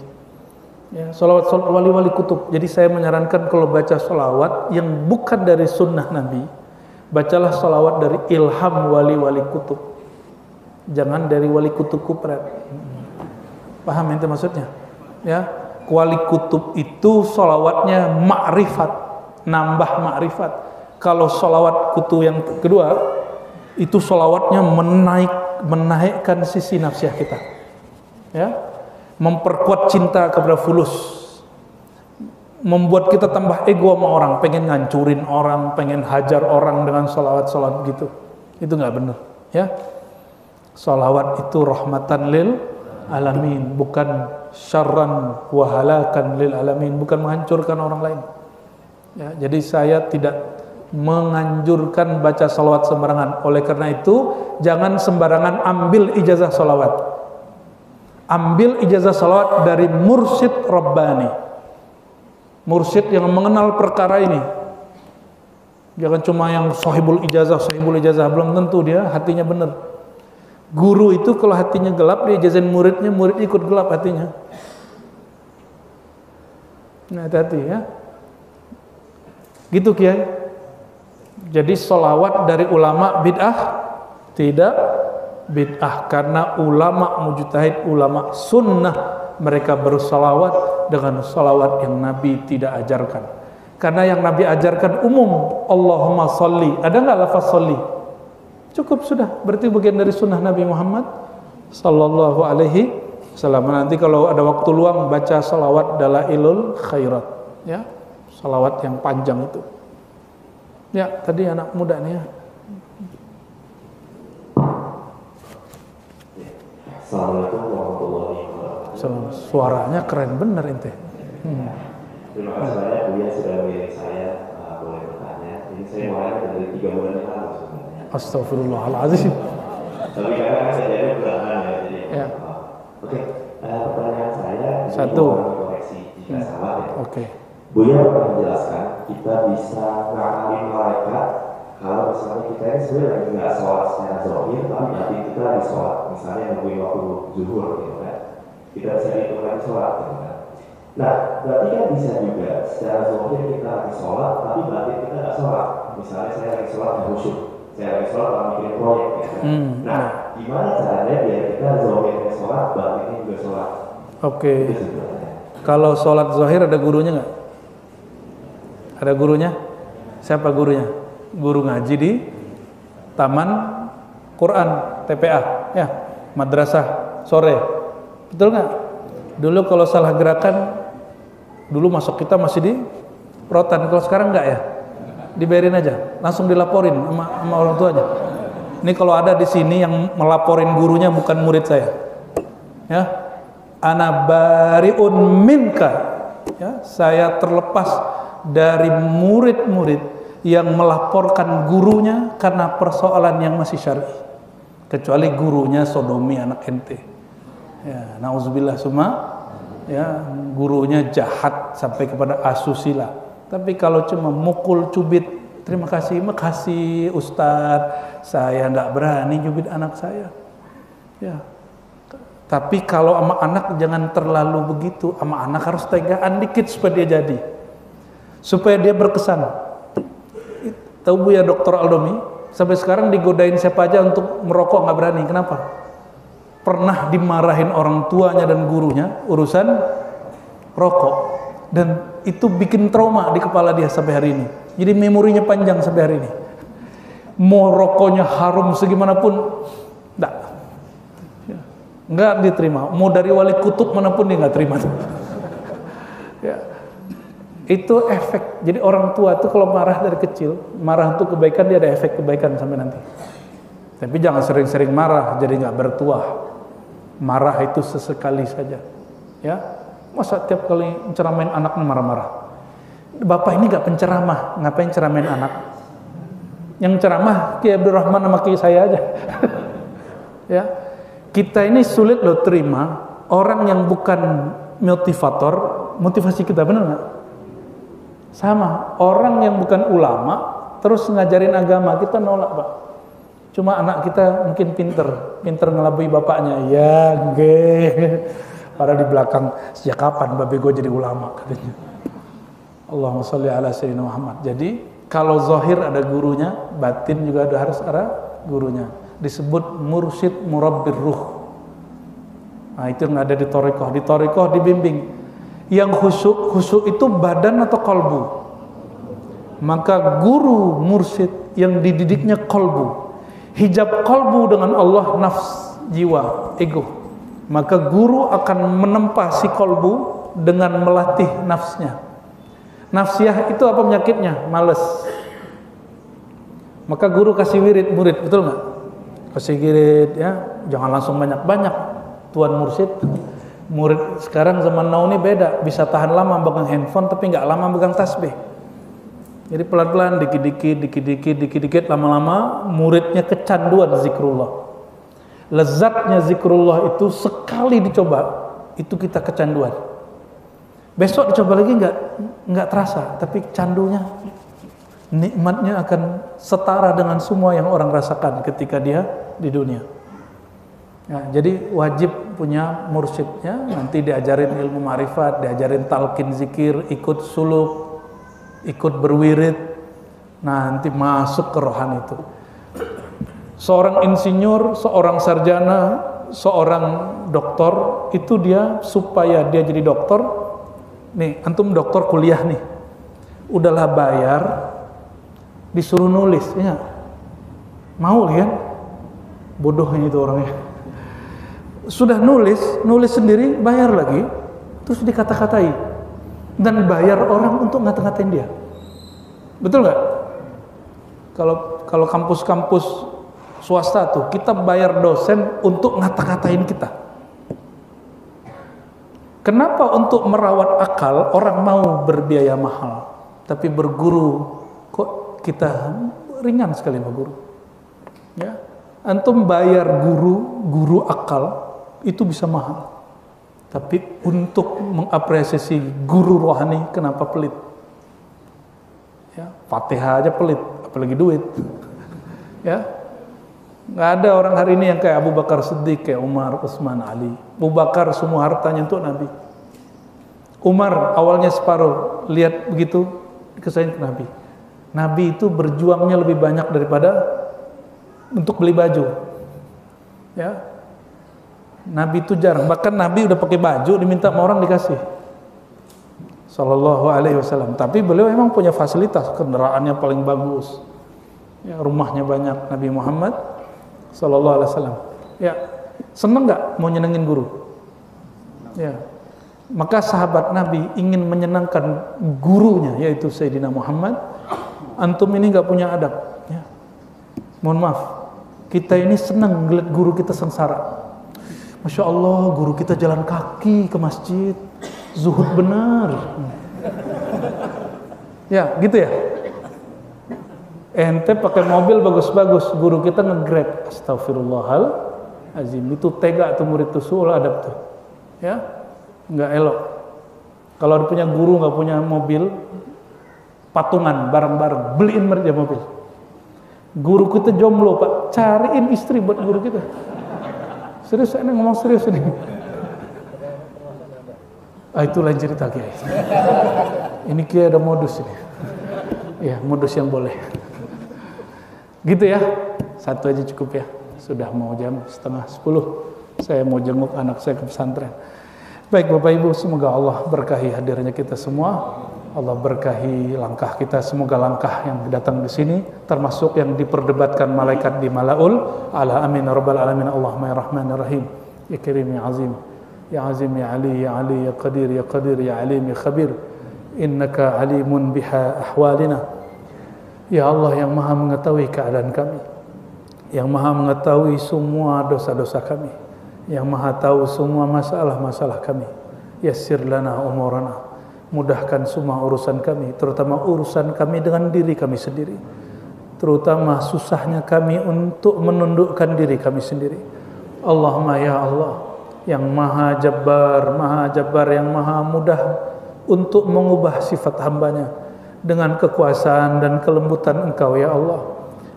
Ya, salawat wali-wali kutub. Jadi saya menyarankan kalau baca salawat yang bukan dari sunnah Nabi, bacalah salawat dari ilham wali-wali kutub. Jangan dari wali kutub kupret. Paham ente maksudnya? Ya, wali kutub itu salawatnya ma'rifat, nambah ma'rifat. Kalau salawat kutub yang kedua, itu salawatnya menaikkan sisi nafsiyah kita. Ya, memperkuat cinta kepada fulus, membuat kita tambah ego sama orang, pengen ngancurin orang, pengen hajar orang dengan salawat-salawat gitu. Itu nggak benar. Ya, salawat itu rahmatan lil alamin, bukan syarran wa halakan lil alamin, bukan menghancurkan orang lain. Ya, jadi saya tidak menganjurkan baca salawat sembarangan. Oleh karena itu, jangan sembarangan ambil ijazah salawat. Ambil ijazah salawat dari mursyid Rabbani, mursyid yang mengenal perkara ini. Jangan cuma yang sahibul ijazah, belum tentu dia hatinya benar. Guru itu kalau hatinya gelap, dia ijazahin muridnya, murid ikut gelap hatinya. Nah, hati-hati ya. Gitu Kiai. Jadi sholawat dari ulama bid'ah? Tidak bid'ah, karena ulama mujtahid, ulama sunnah, mereka bersolawat dengan solawat yang Nabi tidak ajarkan. Karena yang Nabi ajarkan umum, Allahumma sholli. Ada nggak lafaz sholli? Cukup sudah, berarti bagian dari sunnah Nabi Muhammad sallallahu alaihi wasallam. Nanti kalau ada waktu luang baca salawat dalailul khairat, ya, salawat yang panjang itu. Ya, tadi anak muda nih ya. Assalamualaikum warahmatullahi wabarakatuh. Suaranya keren bener ente. Terima kasih banyak Buya sudah memilih saya boleh bertanya. Ini saya mulai dari 3 bulan yang lalu sebenarnya. Astagfirullahaladzim. Tapi karena kejadiannya belakangan ya, jadi. Ya. Oke, pertanyaan saya. Satu. Koreksi jika salah ya. Oke. Buya pernah menjelaskan kita bisa ngakalin malaikat kalau misalnya kita ini sebenarnya lagi nggak sholat secara zahir, tapi nanti kita lagi sholat, misalnya nungguin waktu zuhur gitu kan, kita bisa hitung lagi sholat gitu kan. Nah, berarti kan bisa juga secara zahir kita lagi sholat, tapi batin kita nggak sholat. Misalnya saya lagi sholat nggak khusyuk, saya lagi sholat malah mikirin proyek gitu kan. Nah, gimana caranya biar kita zahirnya sholat, batinnya juga sholat? Oke. Kalau sholat zahir ada gurunya nggak? Ada gurunya? Siapa gurunya? Guru ngaji di taman Quran, TPA, ya, madrasah sore, betul nggak? Dulu kalau salah gerakan, dulu masuk kita masih di rotan, kalau sekarang nggak ya, dibayarin aja, langsung dilaporin sama orang tuanya. Ini kalau ada di sini yang melaporin gurunya bukan murid saya, ya, ana bariun minka, ya, saya terlepas dari murid-murid yang melaporkan gurunya karena persoalan yang masih syar'i, kecuali gurunya sodomi anak ente, ya, nauzubillah summa, ya, gurunya jahat sampai kepada asusila. Tapi kalau cuma mukul, cubit, terima kasih, makasih Ustadz, saya nggak berani cubit anak saya, ya. Tapi kalau sama anak jangan terlalu begitu, sama anak harus tegaan dikit supaya dia jadi, supaya dia berkesan. Tahu Bu ya Dr. Aldomi, sampai sekarang digodain siapa aja untuk merokok nggak berani. Kenapa? Pernah dimarahin orang tuanya dan gurunya urusan rokok, dan itu bikin trauma di kepala dia sampai hari ini. Jadi memorinya panjang sampai hari ini. Mau rokoknya harum segimanapun, nggak diterima. Mau dari wali kutub manapun dia nggak terima. Ya. Itu efek. Jadi orang tua tuh kalau marah dari kecil, marah untuk kebaikan, dia ada efek kebaikan sampai nanti. Tapi jangan sering-sering marah, jadi nggak bertuah. Marah itu sesekali saja, ya. Masa tiap kali ceramain anak marah-marah? Bapak ini nggak penceramah, ngapain ceramain anak? Yang ceramah Ki Abdurrahman sama Ki saya aja. Ya, kita ini sulit loh terima orang yang bukan motivator, motivasi kita, benar nggak? Sama, orang yang bukan ulama terus ngajarin agama, kita nolak, Pak. Cuma anak kita mungkin pinter ngelabui bapaknya, ya nggih. Padahal di belakang, sejak kapan babe gue jadi ulama, katanya. Allahumma sholli ala sayyidina Muhammad. Jadi kalau zahir ada gurunya, batin juga harus ada gurunya. Disebut mursyid murabbir ruh. Nah, itu yang ada di thariqah. Di thariqah dibimbing. Yang khusyuk itu badan atau kolbu? Maka guru mursyid yang dididiknya kolbu, hijab kolbu dengan Allah, nafs, jiwa, ego. Maka guru akan menempa si kolbu dengan melatih nafsnya. Nafsiyah itu apa penyakitnya? Males. Maka guru kasih wirid murid, betul nggak? Kasih wirid, ya, jangan langsung banyak-banyak. Tuan mursyid, murid sekarang zaman now ini beda, bisa tahan lama pegang handphone tapi nggak lama pegang tasbih. Jadi pelan-pelan, dikit-dikit, lama-lama muridnya kecanduan zikrullah. Lezatnya zikrullah itu sekali dicoba, itu kita kecanduan. Besok dicoba lagi nggak terasa, tapi candunya, nikmatnya akan setara dengan semua yang orang rasakan ketika dia di dunia. Ya, jadi wajib punya mursyidnya, nanti diajarin ilmu ma'rifat, diajarin talqin zikir, ikut suluk, ikut berwirid. Nah, nanti masuk ke rohani itu. Seorang insinyur, seorang sarjana, seorang doktor, itu dia supaya dia jadi dokter. Nih, antum dokter kuliah nih, udahlah bayar, disuruh nulis, ya, mau kan? Bodohnya itu orangnya. Sudah nulis sendiri, bayar lagi, terus dikata-katai, dan bayar orang untuk ngata-ngatain dia. Betul nggak? Kalau kampus-kampus swasta tuh, kita bayar dosen untuk ngata-ngatain kita. Kenapa untuk merawat akal orang mau berbiaya mahal, tapi berguru kok kita ringan sekali sama guru? Ya, antum bayar guru akal itu bisa mahal, tapi untuk mengapresiasi guru rohani kenapa pelit? Ya, Fatihah aja pelit, apalagi duit. Ya, nggak ada orang hari ini yang kayak Abu Bakar Siddiq, kayak Umar, Utsman, Ali. Abu Bakar semua hartanya untuk Nabi. Umar awalnya separuh, lihat begitu dikesahin ke Nabi. Nabi itu berjuangnya lebih banyak daripada untuk beli baju. Ya, Nabi itu jarang, bahkan Nabi udah pakai baju diminta sama orang dikasih. Sallallahu alaihi wasallam. Tapi beliau emang punya fasilitas, kendaraannya paling bagus. Ya, rumahnya banyak Nabi Muhammad sallallahu alaihi wasallam. Ya, senang nggak mau nyenengin guru? Ya. Maka sahabat Nabi ingin menyenangkan gurunya, yaitu Sayyidina Muhammad. Antum ini nggak punya adab. Ya. Mohon maaf, kita ini senang ngeliat guru kita sengsara. Masya Allah, guru kita jalan kaki ke masjid, zuhud benar. Ya, gitu ya. Ente pakai mobil bagus-bagus, guru kita nge-grab. Astagfirullahaladzim, itu tega tuh murid tuh, suul adab tuh. Ya, nggak elok. Kalau punya guru nggak punya mobil, patungan bareng-bareng, beliin mereka mobil. Guru kita jomblo Pak, cariin istri buat guru kita. Serius, ini ngomong serius ini. Itu lain cerita Kiai. Ini Kiai ada modus ini. Ya, modus yang boleh. Gitu ya. Satu aja cukup ya. Sudah mau jam 9:30. Saya mau jenguk anak saya ke pesantren. Baik Bapak Ibu, semoga Allah berkahi hadirnya kita semua. Allah berkahi langkah kita, semoga langkah yang datang di sini termasuk yang diperdebatkan malaikat di Malaul ala amin rabbal alamin. Allahumma ya rahmanir rahim ya karim ya azim ya azim ya ali ya ali ya qadir ya alim ya khabir innaka alimun biha ahwalina. Ya Allah yang maha mengetahui keadaan kami, yang maha mengetahui semua dosa-dosa kami, yang maha tahu semua masalah-masalah kami. Yassir lana umurana, mudahkan semua urusan kami, terutama urusan kami dengan diri kami sendiri, terutama susahnya kami untuk menundukkan diri kami sendiri. Allahumma ya Allah yang maha jabbar, yang maha mudah untuk mengubah sifat hambanya dengan kekuasaan dan kelembutan Engkau ya Allah.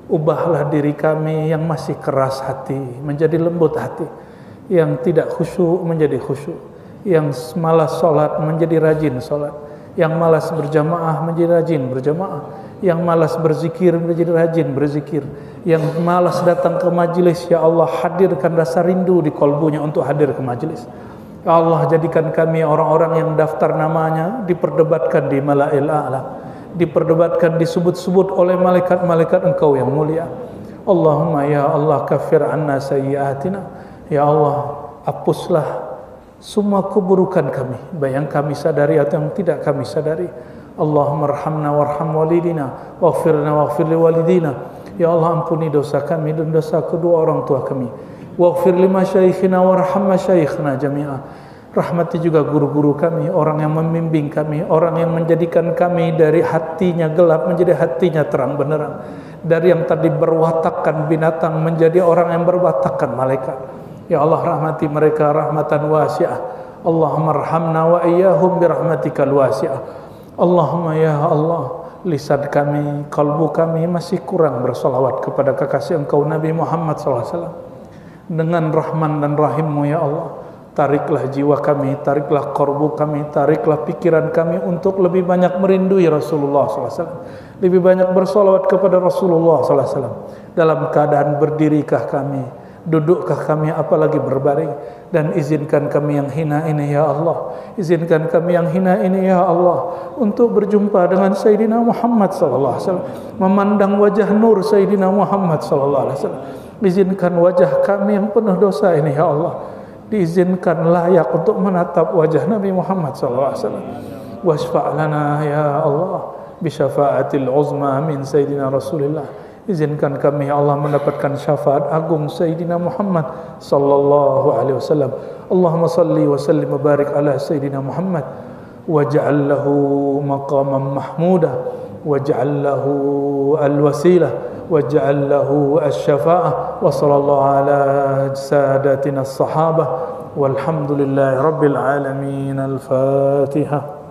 Ubahlah diri kami yang masih keras hati menjadi lembut hati, yang tidak khusyuk menjadi khusyuk, yang malas sholat menjadi rajin sholat, yang malas berjamaah menjadi rajin berjamaah, yang malas berzikir menjadi rajin berzikir, yang malas datang ke majelis ya Allah hadirkan rasa rindu di kolbunya untuk hadir ke majelis. Ya Allah jadikan kami orang-orang yang daftar namanya diperdebatkan di Mala'il A'la, diperdebatkan disebut-sebut oleh malaikat-malaikat Engkau yang mulia. Allahumma ya Allah kafir anna sayyiatina, ya Allah hapuslah semua keburukan kami, baik yang kami sadari atau yang tidak kami sadari. Allahumma arhamna warham walidina waghfirna waghfir li walidina. Ya Allah ampuni dosa kami dan dosa kedua orang tua kami. Waghfir li masyayikhina warham masyayikhna jami'a. Rahmati juga guru-guru kami, orang yang membimbing kami, orang yang menjadikan kami dari hatinya gelap menjadi hatinya terang benderang, dari yang tadi berwatakkan binatang menjadi orang yang berwatakkan malaikat. Ya Allah rahmati mereka rahmatan wasi'ah. Allahumma arhamna wa iyyahum birahmatikal wasi'ah. Allahumma ya Allah, lisan kami, kalbu kami masih kurang bersolawat kepada kekasih Engkau Nabi Muhammad SAW. Dengan rahman dan rahimmu ya Allah, tariklah jiwa kami, tariklah kalbu kami, tariklah pikiran kami untuk lebih banyak merindui Rasulullah SAW, lebih banyak bersolawat kepada Rasulullah SAW. Dalam keadaan berdirikah kami, dudukkah kami, apalagi berbaring, dan izinkan kami yang hina ini ya Allah, izinkan kami yang hina ini ya Allah untuk berjumpa dengan Sayyidina Muhammad sallallahu alaihi wasallam, memandang wajah nur Sayyidina Muhammad sallallahu alaihi wasallam. Izinkan wajah kami yang penuh dosa ini ya Allah diizinkan layak untuk menatap wajah Nabi Muhammad sallallahu alaihi wasallam. Wasfa' lana ya Allah bi syafaatil uzma min Sayyidina Rasulillah. Izinkan kami ya Allah mendapatkan syafaat agung Sayyidina Muhammad sallallahu alaihi wasallam. Allahumma salli wa sallim wa barik ala Sayyidina Muhammad waj'al lahu maqaman mahmuda waj'al lahu al-wasilah waj'al lahu asy-syafa'ah wa sallallahu ala sadatina as-sahabah walhamdulillahi rabbil alamin. Al-Fatihah.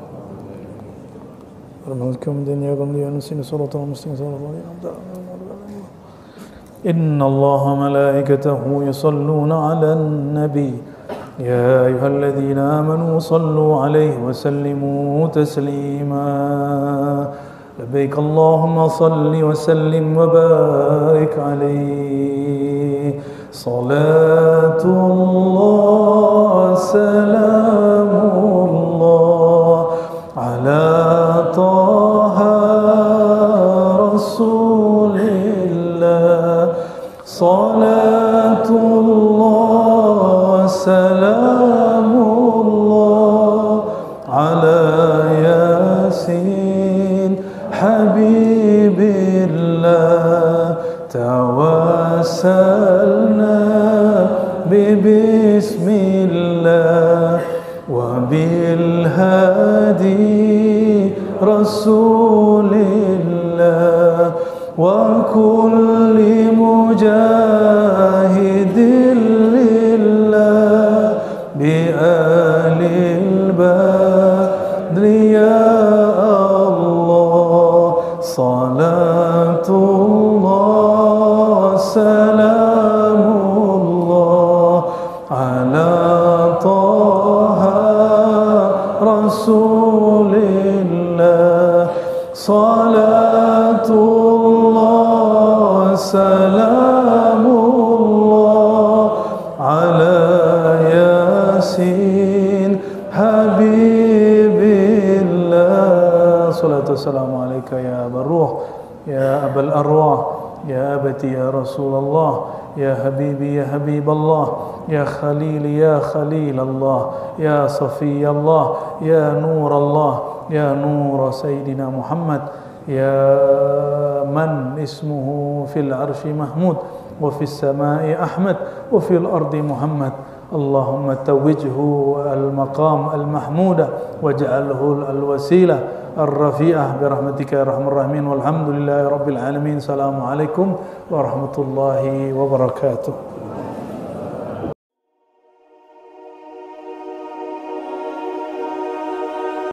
إن الله ملائكته يصلون على النبي يا أيها الذين آمنوا صلوا عليه وسلموا تسليما لبيك اللهم صل وسلم وبارك عليه صلاة الله سلام الله على طه رسول Salatullah salamullah ala Yasin Habibillah tawassalna bismillah wa bil hadi rasulillah wa kulli mujahidin lillah bi alil badri ya Allah salatullah salamullah ala taha rasulillah salatullah salamullah ala Yasin Habibillah salatu wassalamu alaika ya Barruh ya Abal Arwah ya Abati ya Rasulullah ya Habibi ya Habiballah ya Khalili ya Khalilallah ya Safiyallah ya Nurallah ya Nur Sayyidina Muhammad ya man ismuhu fil arshi Mahmud wa fis samai Ahmad wa fil ardi Muhammad Allahumma tawwijhu al-maqam al-mahmuda waj'alhu al-wasilah ar-rafi'ah birahmatika ya arhamar rahimin walhamdulillahi rabbil alamin. Assalamualaikum warahmatullahi wabarakatuh.